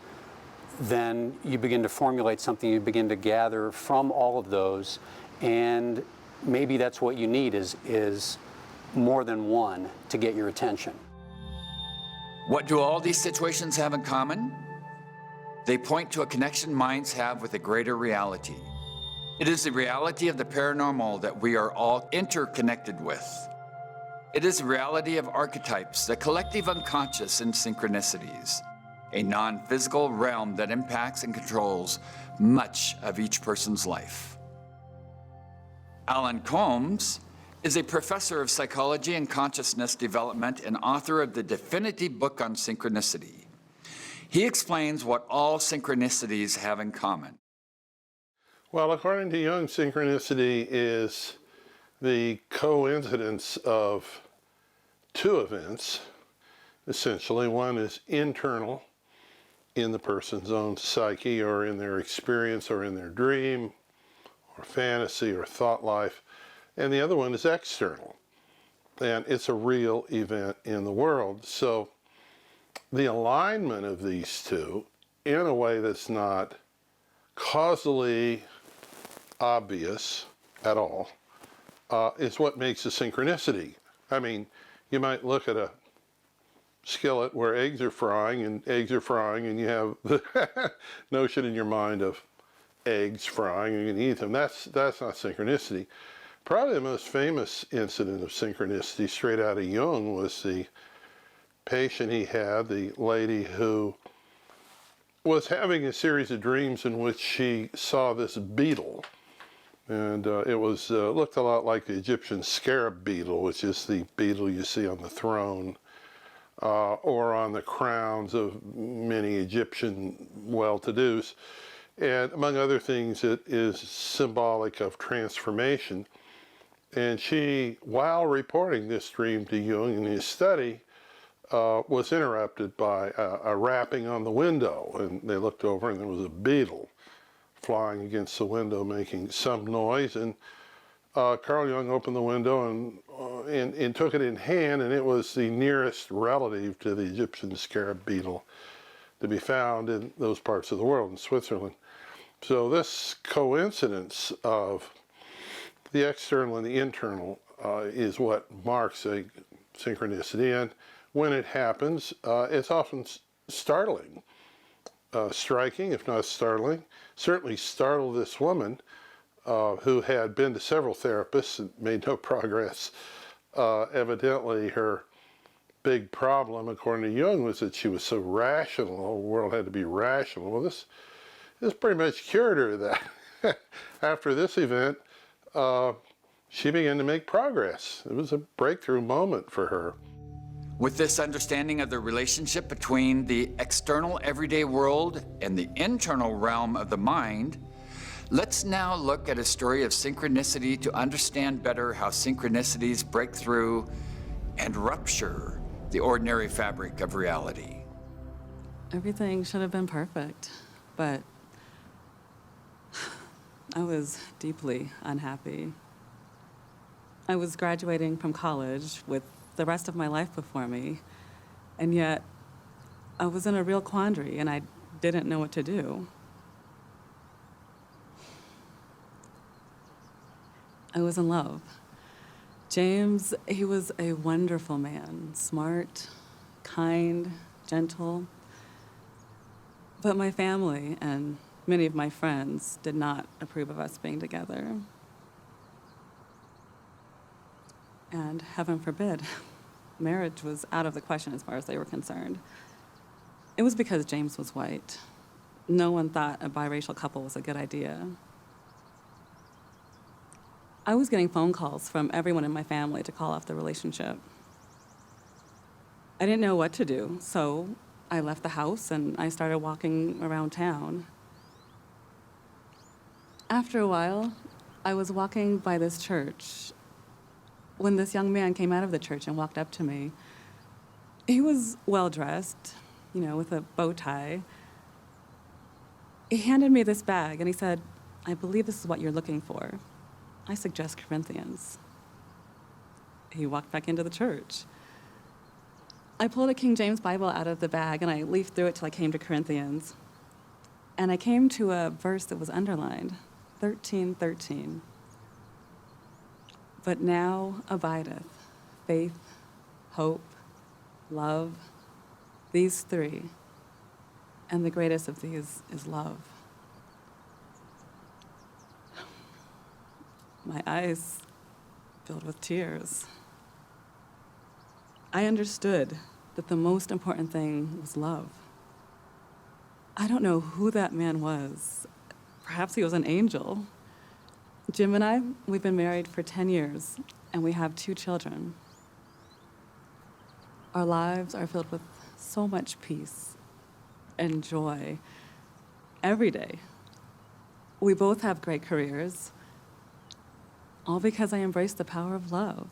then you begin to formulate something, you begin to gather from all of those, and maybe that's what you need is more than one to get your attention. What do all these situations have in common? They point to a connection minds have with a greater reality. It is the reality of the paranormal that we are all interconnected with. It is the reality of archetypes, the collective unconscious, and synchronicities, a non-physical realm that impacts and controls much of each person's life. Alan Combs is a professor of psychology and consciousness development and author of the definitive book on synchronicity. He explains what all synchronicities have in common. Well, according to Jung, synchronicity is the coincidence of two events. Essentially, one is internal in the person's own psyche or in their experience or in their dream or fantasy or thought life, and the other one is external, and it's a real event in the world. So the alignment of these two in a way that's not causally obvious at all is what makes a synchronicity. I mean, you might look at a skillet where eggs are frying and you have the notion in your mind of eggs frying and you can eat them. That's not synchronicity. Probably the most famous incident of synchronicity straight out of Jung was the patient he had, the lady who was having a series of dreams in which she saw this beetle. And it was looked a lot like the Egyptian scarab beetle, which is the beetle you see on the throne or on the crowns of many Egyptian well-to-dos. And among other things, it is symbolic of transformation. And she, while reporting this dream to Jung in his study, was interrupted by a rapping on the window. And they looked over and there was a beetle flying against the window making some noise. And Carl Jung opened the window and took it in hand, and it was the nearest relative to the Egyptian scarab beetle to be found in those parts of the world, in Switzerland. So this coincidence of the external and the internal is what marks a synchronicity. And when it happens, it's often startling, striking, if not startling. Certainly startled this woman who had been to several therapists and made no progress. Evidently, her big problem, according to Jung, was that she was so rational. The whole world had to be rational. Well, this pretty much cured her of that. After this event, she began to make progress. It was a breakthrough moment for her. With this understanding of the relationship between the external everyday world and the internal realm of the mind, Let's now look at a story of synchronicity to understand better how synchronicities break through and rupture the ordinary fabric of reality. Everything should have been perfect, but I was deeply unhappy. I was graduating from college with the rest of my life before me, and yet I was in a real quandary and I didn't know what to do. I was in love. James, he was a wonderful man, smart, kind, gentle. But my family and many of my friends did not approve of us being together. And heaven forbid, marriage was out of the question as far as they were concerned. It was because James was white. No one thought a biracial couple was a good idea. I was getting phone calls from everyone in my family to call off the relationship. I didn't know what to do, so I left the house and I started walking around town. After a while, I was walking by this church when this young man came out of the church and walked up to me. He was well-dressed, with a bow tie. He handed me this bag and he said, "I believe this is what you're looking for. I suggest Corinthians." He walked back into the church. I pulled a King James Bible out of the bag and I leafed through it till I came to Corinthians. And I came to a verse that was underlined, 13:13. But now abideth faith, hope, love, these three, and the greatest of these is love. My eyes filled with tears. I understood that the most important thing was love. I don't know who that man was. Perhaps he was an angel. Jim and I, we've been married for 10 years, and we have 2 children. Our lives are filled with so much peace and joy every day. We both have great careers, all because I embrace the power of love.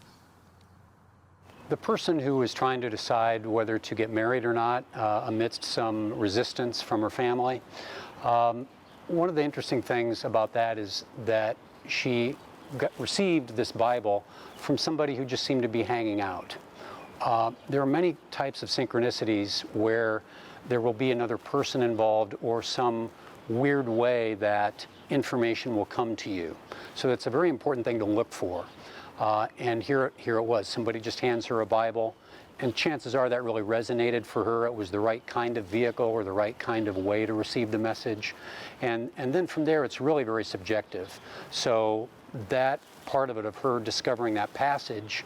The person who is trying to decide whether to get married or not amidst some resistance from her family, one of the interesting things about that is that she received this Bible from somebody who just seemed to be hanging out. There are many types of synchronicities where there will be another person involved or some weird way that information will come to you. So that's a very important thing to look for. And here it was. Somebody just hands her a Bible, and chances are that really resonated for her. It was the right kind of vehicle or the right kind of way to receive the message. And then from there, it's really very subjective. So that part of it, of her discovering that passage,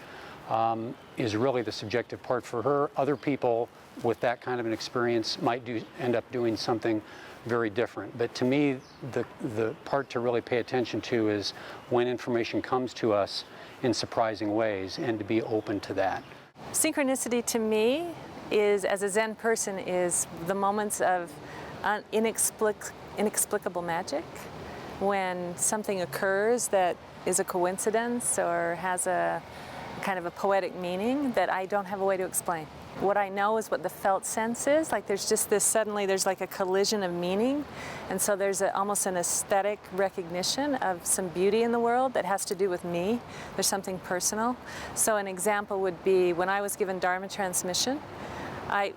is really the subjective part for her. Other people with that kind of an experience might end up doing something very different. But to me, the part to really pay attention to is when information comes to us in surprising ways, and to be open to that. Synchronicity to me is, as a Zen person, is the moments of inexplicable magic, when something occurs that is a coincidence or has a kind of a poetic meaning that I don't have a way to explain. What I know is what the felt sense is. Like there's just this, suddenly there's like a collision of meaning. And so there's almost an aesthetic recognition of some beauty in the world that has to do with me. There's something personal. So an example would be when I was given Dharma transmission,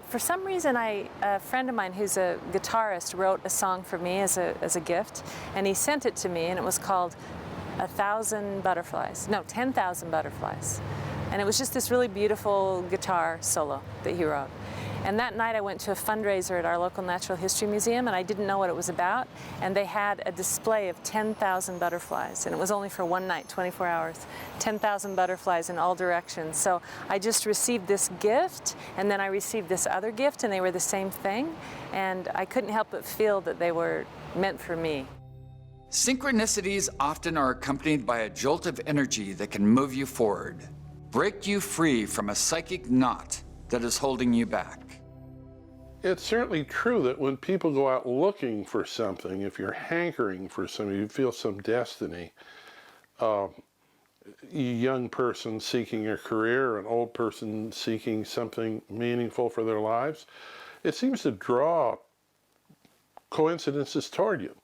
for some reason, a friend of mine who's a guitarist wrote a song for me as a gift, and he sent it to me, and it was called 10,000 Butterflies. And it was just this really beautiful guitar solo that he wrote. And that night I went to a fundraiser at our local Natural History Museum, and I didn't know what it was about, and they had a display of 10,000 butterflies, and it was only for one night, 24 hours, 10,000 butterflies in all directions. So I just received this gift, and then I received this other gift, and they were the same thing, and I couldn't help but feel that they were meant for me. Synchronicities often are accompanied by a jolt of energy that can move you forward, break you free from a psychic knot that is holding you back. it's certainly true that when people go out looking for something, if you're hankering for something, you feel some destiny. A young person seeking a career, an old person seeking something meaningful for their lives, it seems to draw coincidences toward you.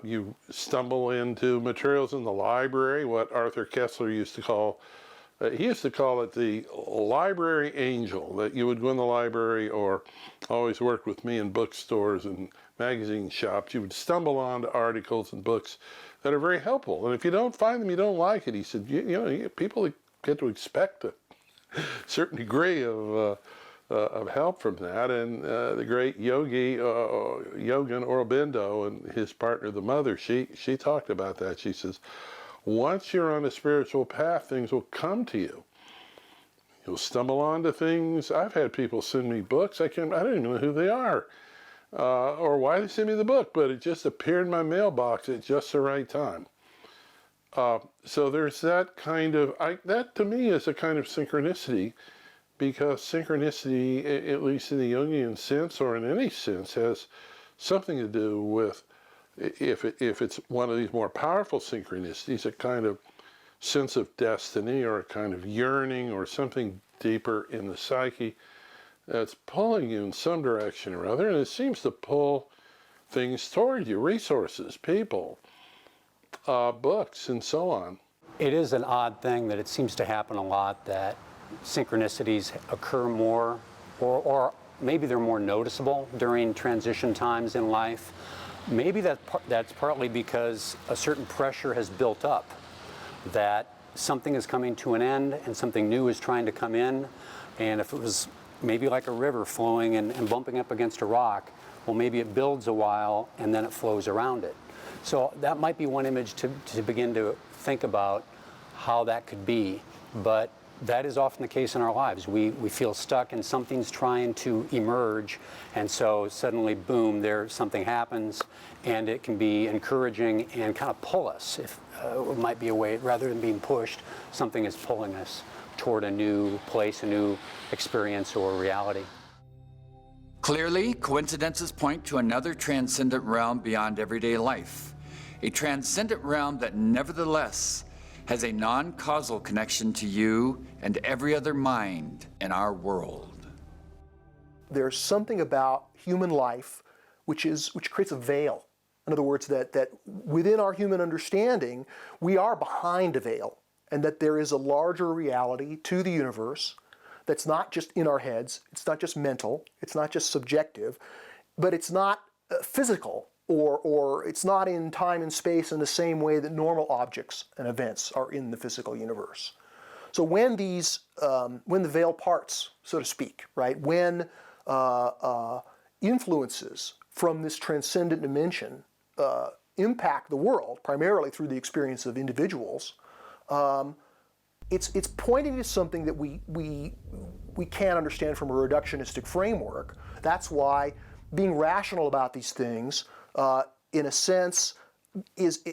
You stumble into materials in the library, what Arthur Koestler used to call, he used to call it the library angel, that you would go in the library, or always worked with me in bookstores and magazine shops. You would stumble onto articles and books that are very helpful. And if you don't find them, you don't like it. He said, you know, people get to expect a certain degree of help from that. And the great yogi, Yogan Aurobindo, and his partner, the mother, she talked about that. She says, once you're on a spiritual path, things will come to you. You'll stumble onto things. I've had people send me books. I don't even know who they are or why they send me the book, but it just appeared in my mailbox at just the right time. So there's that kind of, that to me is a kind of synchronicity, because synchronicity, at least in the Jungian sense or in any sense, has something to do with, if it's one of these more powerful synchronicities, a kind of sense of destiny or a kind of yearning or something deeper in the psyche that's pulling you in some direction or other, and it seems to pull things toward you, resources, people, books, and so on. It is an odd thing that it seems to happen a lot, that synchronicities occur more, or maybe they're more noticeable during transition times in life. Maybe that's partly because a certain pressure has built up, that something is coming to an end and something new is trying to come in. And if it was maybe like a river flowing and bumping up against a rock, well, maybe it builds a while and then it flows around it. So that might be one image to begin to think about how that could be. But that is often the case in our lives. We feel stuck and something's trying to emerge, and so suddenly, boom, something happens, and it can be encouraging and kind of pull us. If it might be a way, rather than being pushed, something is pulling us toward a new place, a new experience or reality. Clearly, coincidences point to another transcendent realm beyond everyday life, a transcendent realm that nevertheless has a non-causal connection to you and every other mind in our world. There's something about human life which creates a veil. In other words, that within our human understanding, we are behind a veil, and that there is a larger reality to the universe that's not just in our heads, it's not just mental, it's not just subjective, but it's not physical, or it's not in time and space in the same way that normal objects and events are in the physical universe. So when when the veil parts, so to speak, right, when influences from this transcendent dimension impact the world, primarily through the experience of individuals, it's pointing to something that we can't understand from a reductionistic framework. That's why being rational about these things, in a sense, is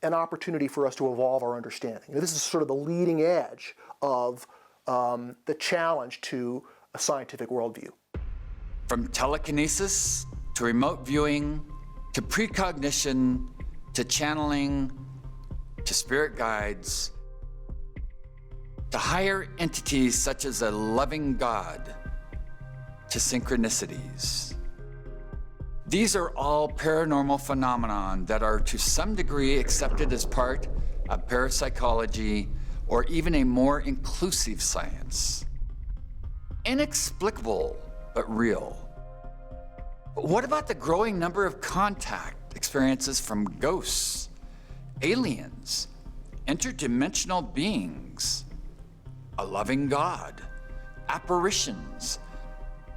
an opportunity for us to evolve our understanding. This is sort of the leading edge of the challenge to a scientific worldview. From telekinesis to remote viewing to precognition to channeling to spirit guides to higher entities such as a loving God to synchronicities. These are all paranormal phenomenon that are to some degree accepted as part of parapsychology or even a more inclusive science. Inexplicable, but real. But what about the growing number of contact experiences from ghosts, aliens, interdimensional beings, a loving God, apparitions,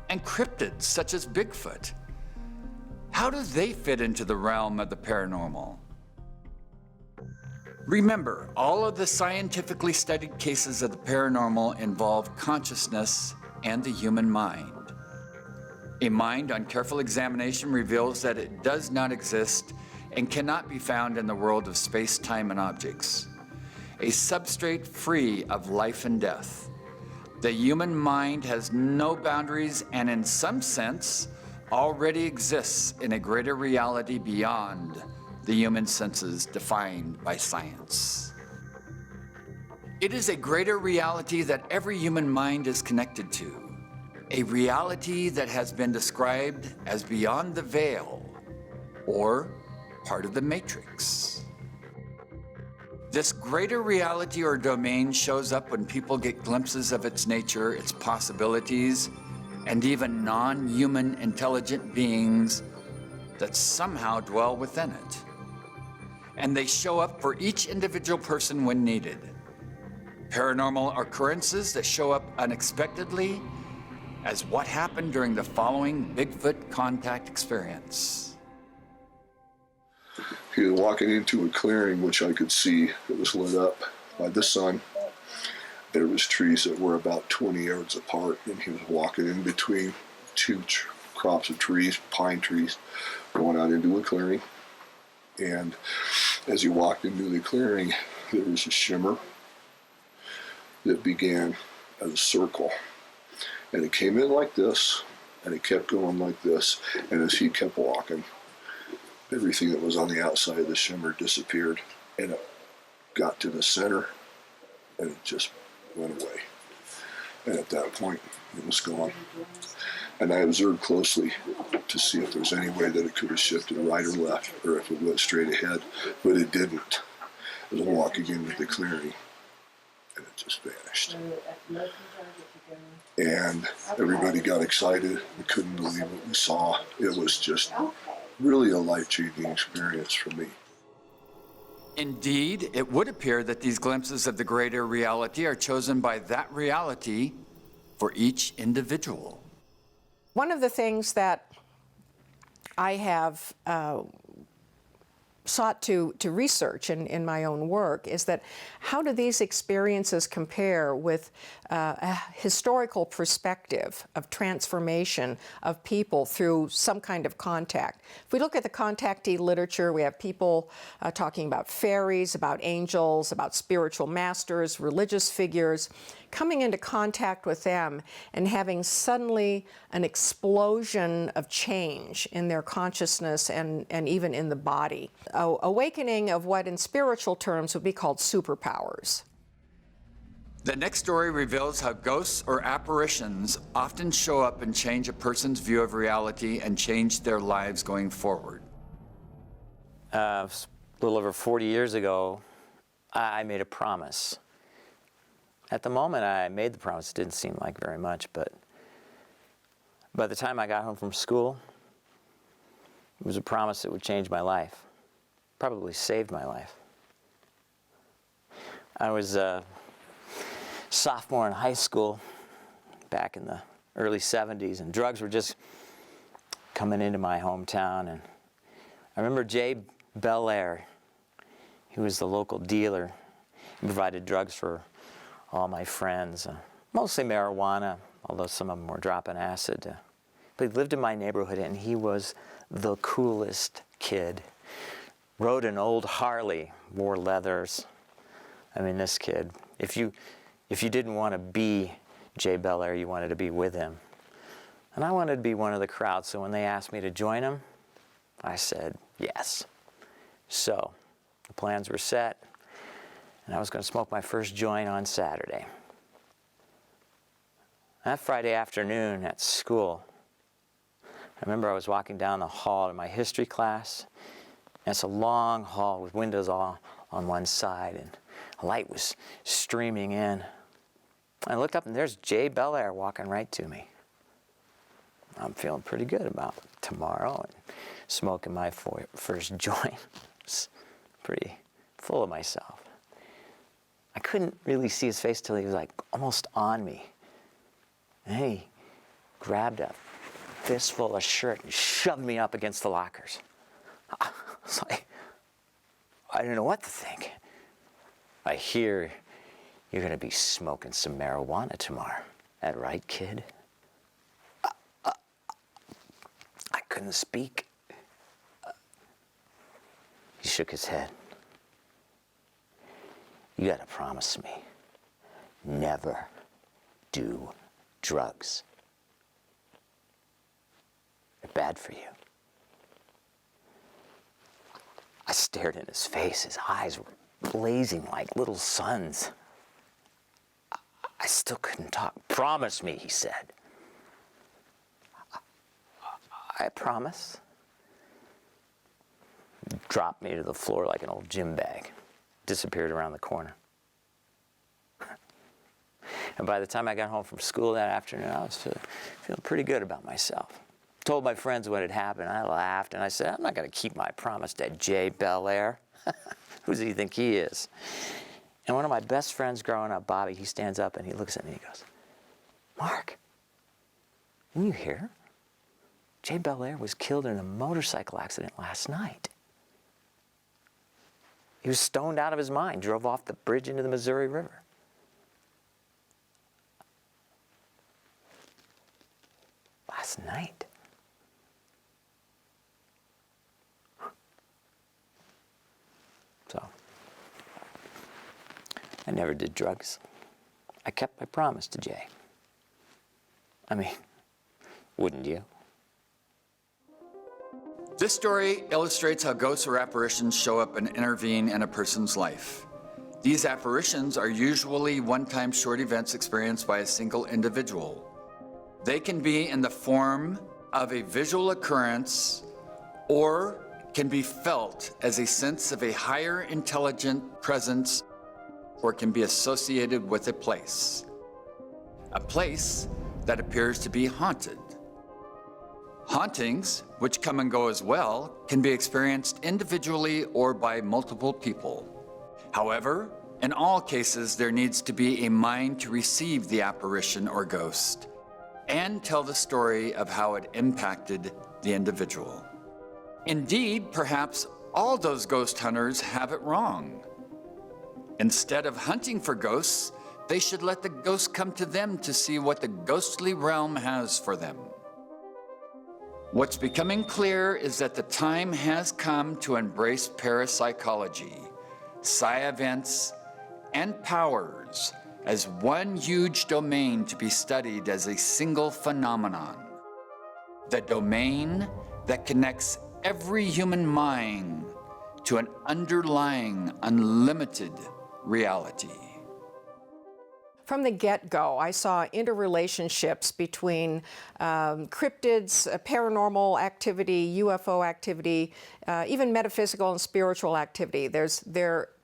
and cryptids such as Bigfoot? How do they fit into the realm of the paranormal? Remember, all of the scientifically studied cases of the paranormal involve consciousness and the human mind. A mind on careful examination reveals that it does not exist and cannot be found in the world of space, time, and objects. A substrate free of life and death. The human mind has no boundaries and in some sense already exists in a greater reality beyond the human senses defined by science. It is a greater reality that every human mind is connected to, a reality that has been described as beyond the veil, or part of the matrix. This greater reality or domain shows up when people get glimpses of its nature, its possibilities, and even non-human intelligent beings that somehow dwell within it. And they show up for each individual person when needed. Paranormal occurrences that show up unexpectedly, as what happened during the following Bigfoot contact experience. He was walking into a clearing which I could see that was lit up by the sun. There was trees that were about 20 yards apart, and he was walking in between two crops of trees, pine trees, going out into a clearing. And as he walked into the clearing, there was a shimmer that began as a circle. And it came in like this, and it kept going like this, and as he kept walking, everything that was on the outside of the shimmer disappeared, and it got to the center, and it just went away. And at that point, it was gone. And I observed closely to see if there was any way that it could have shifted right or left, or if it went straight ahead, but it didn't. It was walking into the clearing, and it just vanished. And everybody got excited. We couldn't believe what we saw. It was just really a life-changing experience for me. Indeed, it would appear that these glimpses of the greater reality are chosen by that reality for each individual. One of the things that I have sought to research in my own work is that how do these experiences compare with a historical perspective of transformation of people through some kind of contact. If we look at the contactee literature, we have people talking about fairies, about angels, about spiritual masters, religious figures, coming into contact with them and having suddenly an explosion of change in their consciousness and even in the body. Awakening of what in spiritual terms would be called superpowers. The next story reveals how ghosts or apparitions often show up and change a person's view of reality and change their lives going forward. A little over 40 years ago, I made a promise. At the moment I made the promise, it didn't seem like very much, but by the time I got home from school, it was a promise that would change my life, probably saved my life. I was a sophomore in high school back in the early 70s, and drugs were just coming into my hometown. And I remember Jay Belair, he was the local dealer. He provided drugs for all my friends, mostly marijuana, although some of them were dropping acid. But he lived in my neighborhood, and he was the coolest kid. Rode an old Harley, wore leathers. I mean, this kid, if you didn't want to be Jay Belair, you wanted to be with him. And I wanted to be one of the crowd, so when they asked me to join him, I said yes. So the plans were set, and I was going to smoke my first joint on Saturday. That Friday afternoon at school, I remember I was walking down the hall to my history class, and it's a long hall with windows all on one side, and a light was streaming in. I looked up, and there's Jay Belair walking right to me. I'm feeling pretty good about tomorrow and smoking my first joint. Was pretty full of myself. I couldn't really see his face till he was like almost on me. And he grabbed a fistful of shirt and shoved me up against the lockers. I was like, I didn't know what to think. I hear you're going to be smoking some marijuana tomorrow. That right, kid? I couldn't speak. He shook his head. You got to promise me never do drugs. They're bad for you. I stared in his face. His eyes were blazing like little suns. I still couldn't talk. Promise me, he said. I promise. Dropped me to the floor like an old gym bag. Disappeared around the corner. And by the time I got home from school that afternoon, I was feeling pretty good about myself. Told my friends what had happened. I laughed and I said, I'm not going to keep my promise to Jay Belair. Who does he think he is? And one of my best friends growing up, Bobby, he stands up and he looks at me and he goes, Mark, didn't you hear? Jay Belair was killed in a motorcycle accident last night. He was stoned out of his mind, drove off the bridge into the Missouri River. Last night. So, I never did drugs. I kept my promise to Jay. I mean, wouldn't you? This story illustrates how ghosts or apparitions show up and intervene in a person's life. These apparitions are usually one-time short events experienced by a single individual. They can be in the form of a visual occurrence or can be felt as a sense of a higher intelligent presence or can be associated with a place that appears to be haunted. Hauntings, which come and go as well, can be experienced individually or by multiple people. However, in all cases, there needs to be a mind to receive the apparition or ghost and tell the story of how it impacted the individual. Indeed, perhaps all those ghost hunters have it wrong. Instead of hunting for ghosts, they should let the ghosts come to them to see what the ghostly realm has for them. What's becoming clear is that the time has come to embrace parapsychology, psi events, and powers as one huge domain to be studied as a single phenomenon. The domain that connects every human mind to an underlying, unlimited reality. From the get-go, I saw interrelationships between cryptids, paranormal activity, UFO activity, even metaphysical and spiritual activity.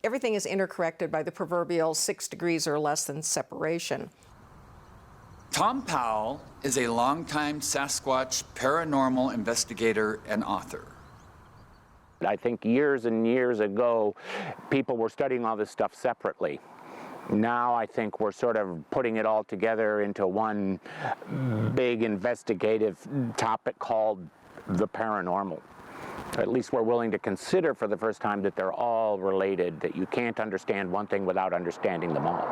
Everything is interconnected by the proverbial 6 degrees or less than separation. Tom Powell is a longtime Sasquatch paranormal investigator and author. I think years and years ago, people were studying all this stuff separately. Now I think we're sort of putting it all together into one big investigative topic called the paranormal. At least we're willing to consider for the first time that they're all related, that you can't understand one thing without understanding them all.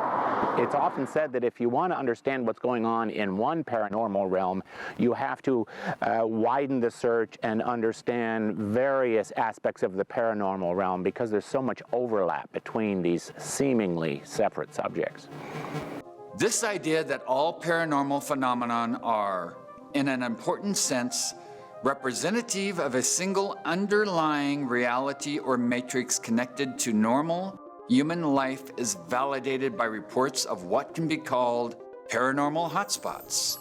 It's often said that if you want to understand what's going on in one paranormal realm, you have to widen the search and understand various aspects of the paranormal realm because there's so much overlap between these seemingly separate subjects. This idea that all paranormal phenomenon are, in an important sense, representative of a single underlying reality or matrix connected to normal human life is validated by reports of what can be called paranormal hotspots.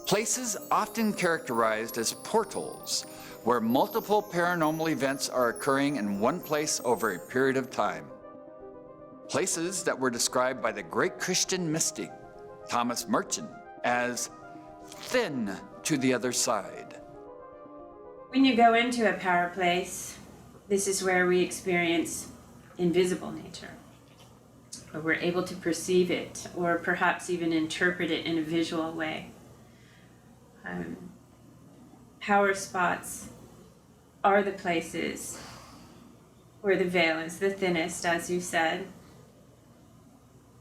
Places often characterized as portals, where multiple paranormal events are occurring in one place over a period of time. Places that were described by the great Christian mystic Thomas Merchant as thin to the other side. When you go into a power place, this is where we experience invisible nature, where we're able to perceive it or perhaps even interpret it in a visual way. Power spots are the places where the veil is the thinnest, as you said,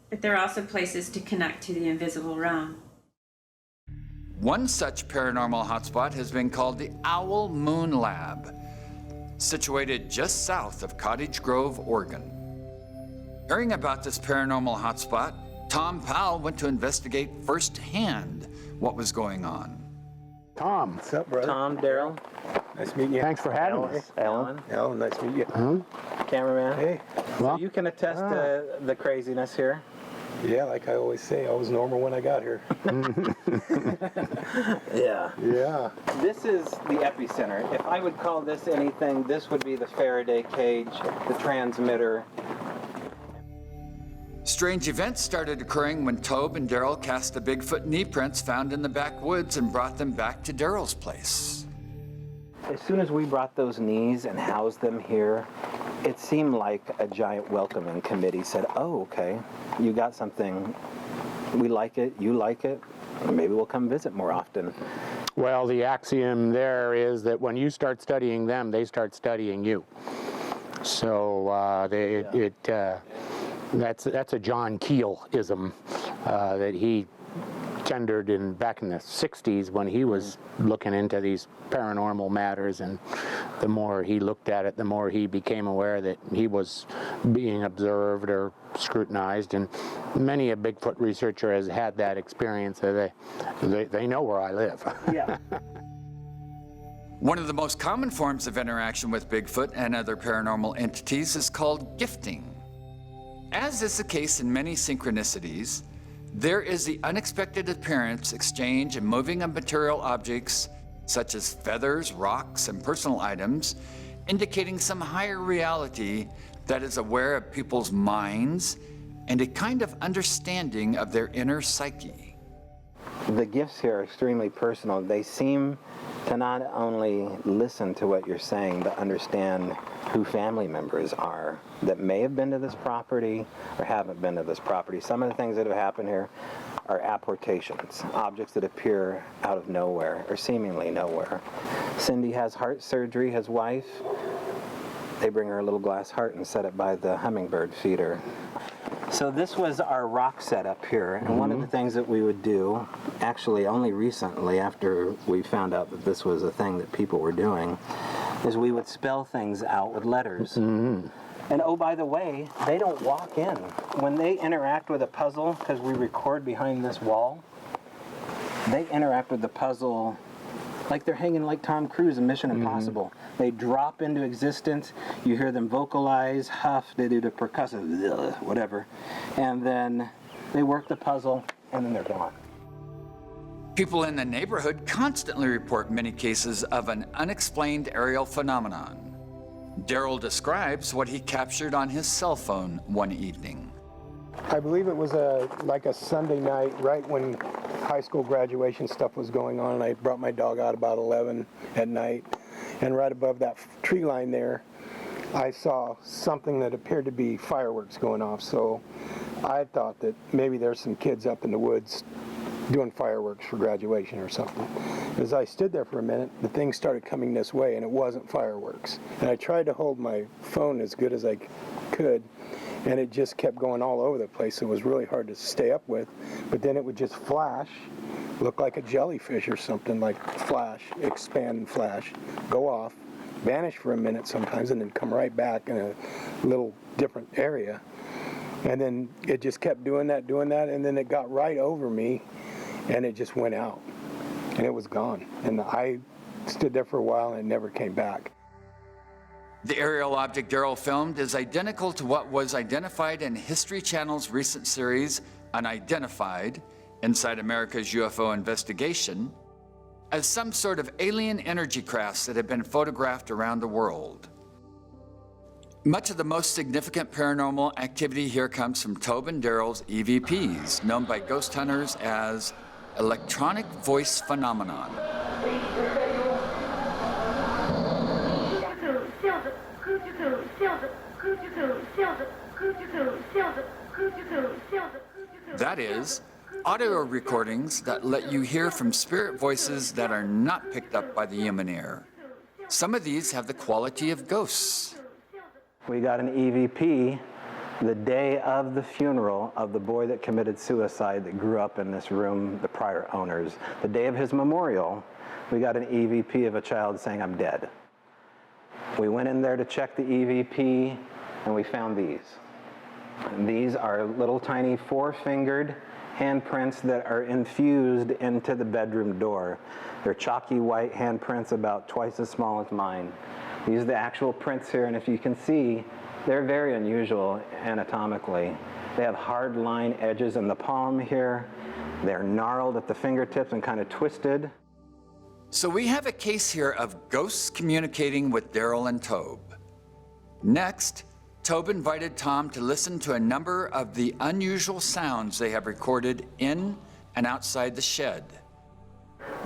but they're also places to connect to the invisible realm. One such paranormal hotspot has been called the Owl Moon Lab, situated just south of Cottage Grove, Oregon. Hearing about this paranormal hotspot, Tom Powell went to investigate firsthand what was going on. Tom. What's up, brother? Tom, Daryl. Nice meeting you. Thanks for having us. Ellen, nice to meet you. Cameraman. Hey. So you can attest to the craziness here. Yeah, like I always say, I was normal when I got here. Yeah. Yeah. This is the epicenter. If I would call this anything, this would be the Faraday cage, the transmitter. Strange events started occurring when Tobe and Daryl cast the Bigfoot knee prints found in the backwoods and brought them back to Daryl's place. As soon as we brought those knees and housed them here, it seemed like a giant welcoming committee said, oh, okay, you got something. We like it, you like it, maybe we'll come visit more often. Well, the axiom there is that when you start studying them, they start studying you. So that's a John Keel-ism that he tendered back in the 60s when he was looking into these paranormal matters, and the more he looked at it, the more he became aware that he was being observed or scrutinized, and many a Bigfoot researcher has had that experience. They know where I live. Yeah. One of the most common forms of interaction with Bigfoot and other paranormal entities is called gifting. As is the case in many synchronicities, there is the unexpected appearance, exchange, and moving of material objects such as feathers, rocks, and personal items, indicating some higher reality that is aware of people's minds and a kind of understanding of their inner psyche. The gifts here are extremely personal. They seem to not only listen to what you're saying, but understand who family members are that may have been to this property or haven't been to this property. Some of the things that have happened here are apportations, objects that appear out of nowhere or seemingly nowhere. Cindy has heart surgery, his wife. They bring her a little glass heart and set it by the hummingbird feeder. So this was our rock setup here, and one of the things that we would do, actually only recently after we found out that this was a thing that people were doing, is we would spell things out with letters. And oh, by the way, they don't walk in. When they interact with a puzzle, because we record behind this wall, they interact with the puzzle like they're hanging like Tom Cruise in Mission Impossible. They drop into existence, you hear them vocalize, huff, they do the percussive, whatever, and then they work the puzzle, and then they're gone. People in the neighborhood constantly report many cases of an unexplained aerial phenomenon. Daryl describes what he captured on his cell phone one evening. I believe it was like a Sunday night, right when high school graduation stuff was going on. I brought my dog out about 11 at night, and right above that tree line there, I saw something that appeared to be fireworks going off. So I thought that maybe there's some kids up in the woods doing fireworks for graduation or something. As I stood there for a minute, the thing started coming this way, and it wasn't fireworks. And I tried to hold my phone as good as I could, and it just kept going all over the place. It was really hard to stay up with, but then it would just flash, look like a jellyfish or something, like flash, expand and flash, go off, vanish for a minute sometimes, and then come right back in a little different area. And then it just kept doing that, and then it got right over me, and it just went out, and it was gone. And I stood there for a while, and it never came back. The aerial object Daryl filmed is identical to what was identified in History Channel's recent series, Unidentified, Inside America's UFO Investigation, as some sort of alien energy crafts that have been photographed around the world. Much of the most significant paranormal activity here comes from Tobe and Daryl's EVPs, known by ghost hunters as electronic voice phenomenon. That is, audio recordings that let you hear from spirit voices that are not picked up by the human ear. Some of these have the quality of ghosts. We got an EVP the day of the funeral of the boy that committed suicide that grew up in this room, the prior owners. The day of his memorial, we got an EVP of a child saying, "I'm dead." We went in there to check the EVP, and we found these. These are little tiny four-fingered handprints that are infused into the bedroom door. They're chalky white handprints about twice as small as mine. These are the actual prints here, and if you can see, they're very unusual anatomically. They have hard line edges in the palm here. They're gnarled at the fingertips and kind of twisted. So we have a case here of ghosts communicating with Daryl and Tobe. Next, Tobe invited Tom to listen to a number of the unusual sounds they have recorded in and outside the shed.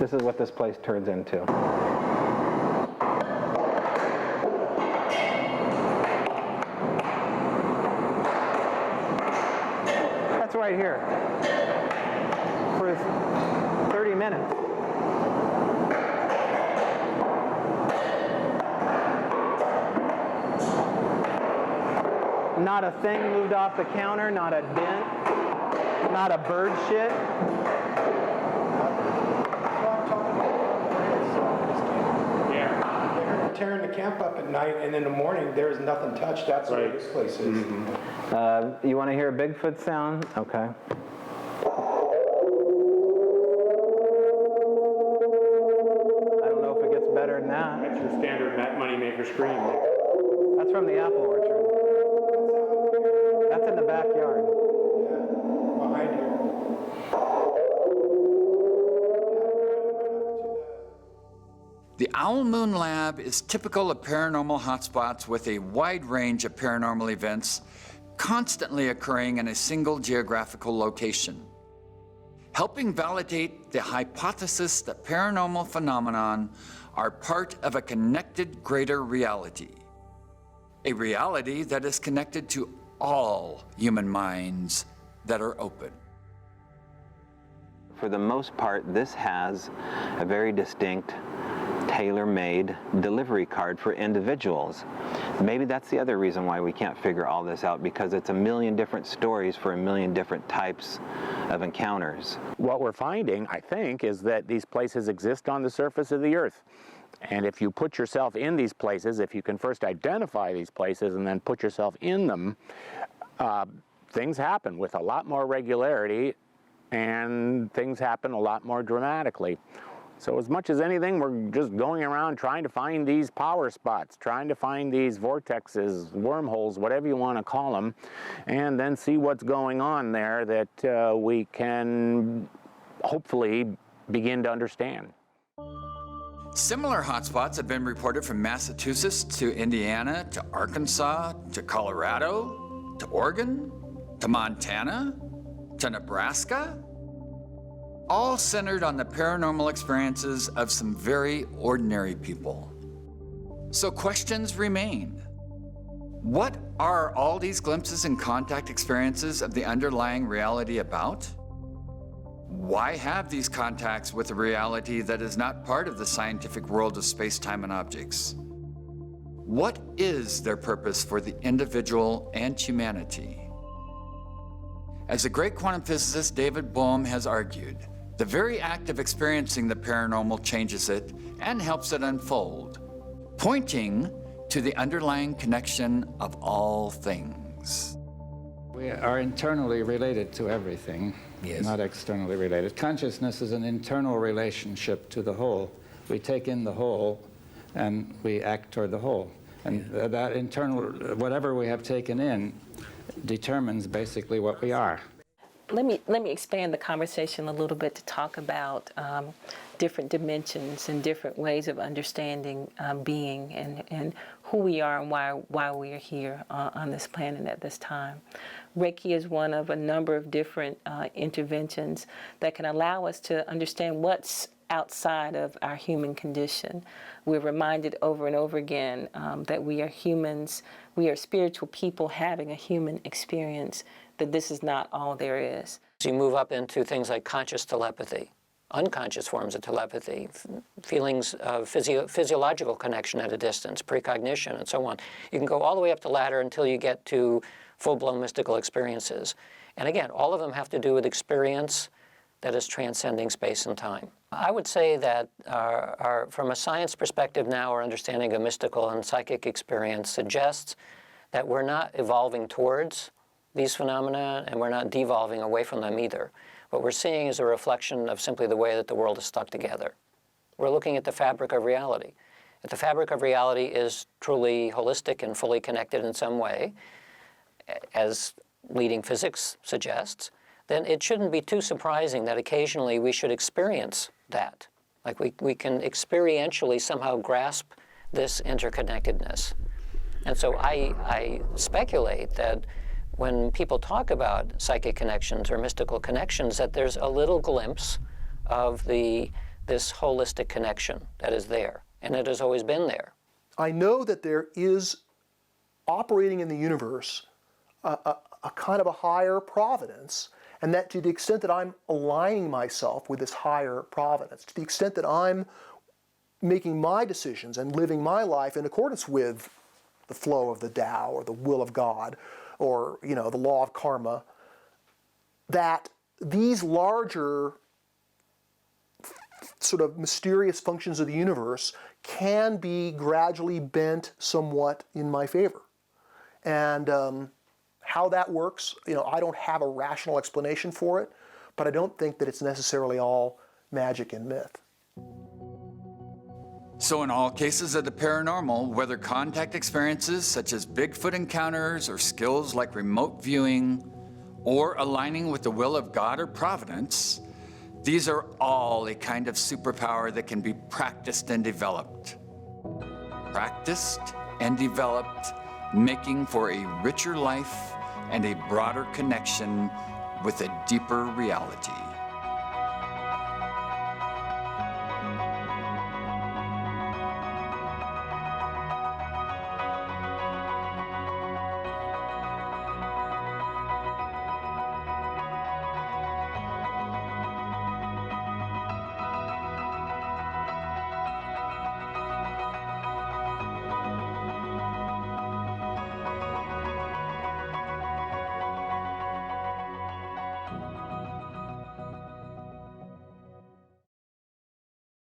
This is what this place turns into. That's right here. For 30 minutes. Not a thing moved off the counter, not a dent, not a bird shit. Yeah. They're tearing the camp up at night, and in the morning there's nothing touched. That's where this place is. You want to hear a Bigfoot sound? Okay. I don't know if it gets better than that. That's your standard moneymaker scream. That's from the apple orchard. That's in the backyard. Yeah, behind you. The Owl Moon Lab is typical of paranormal hotspots with a wide range of paranormal events constantly occurring in a single geographical location, helping validate the hypothesis that paranormal phenomenon are part of a connected greater reality, a reality that is connected to all human minds that are open. For the most part, this has a very distinct, tailor-made delivery card for individuals. Maybe that's the other reason why we can't figure all this out, because it's a million different stories for a million different types of encounters. What we're finding, I think, is that these places exist on the surface of the earth. And if you put yourself in these places, if you can first identify these places and then put yourself in them, things happen with a lot more regularity, and things happen a lot more dramatically. So as much as anything, we're just going around trying to find these power spots, trying to find these vortexes, wormholes, whatever you want to call them, and then see what's going on there that we can hopefully begin to understand. Similar hotspots have been reported from Massachusetts to Indiana to Arkansas to Colorado to Oregon to Montana to Nebraska, all centered on the paranormal experiences of some very ordinary people. So questions remain. What are all these glimpses and contact experiences of the underlying reality about? Why have these contacts with a reality that is not part of the scientific world of space-time and objects? What is their purpose for the individual and humanity? As the great quantum physicist David Bohm has argued, the very act of experiencing the paranormal changes it and helps it unfold, pointing to the underlying connection of all things. We are internally related to everything, not externally related. Consciousness is an internal relationship to the whole. We take in the whole and we act toward the whole. And that internal, whatever we have taken in, determines basically what we are. Let me expand the conversation a little bit to talk about different dimensions and different ways of understanding being and who we are and why we are here on this planet at this time. Reiki is one of a number of different interventions that can allow us to understand what's outside of our human condition. We're reminded over and over again that we are humans, we are spiritual people having a human experience, that this is not all there is. So you move up into things like conscious telepathy, unconscious forms of telepathy, feelings of physiological connection at a distance, precognition, and so on. You can go all the way up the ladder until you get to full-blown mystical experiences. And again, all of them have to do with experience that is transcending space and time. I would say that from a science perspective now, our understanding of mystical and psychic experience suggests that we're not evolving towards these phenomena, and we're not devolving away from them either. What we're seeing is a reflection of simply the way that the world is stuck together. We're looking at the fabric of reality. If the fabric of reality is truly holistic and fully connected in some way, as leading physics suggests, then it shouldn't be too surprising that occasionally we should experience that. Like we can experientially somehow grasp this interconnectedness. And so I speculate that when people talk about psychic connections or mystical connections, that there's a little glimpse of this holistic connection that is there, and it has always been there. I know that there is operating in the universe a kind of a higher providence, and that to the extent that I'm aligning myself with this higher providence, to the extent that I'm making my decisions and living my life in accordance with the flow of the Tao or the will of God or, you know, the law of karma, that these larger sort of mysterious functions of the universe can be gradually bent somewhat in my favor. And how that works, you know, I don't have a rational explanation for it, but I don't think that it's necessarily all magic and myth. So in all cases of the paranormal, whether contact experiences such as Bigfoot encounters or skills like remote viewing or aligning with the will of God or providence, these are all a kind of superpower that can be practiced and developed. Practiced and developed, making for a richer life and a broader connection with a deeper reality.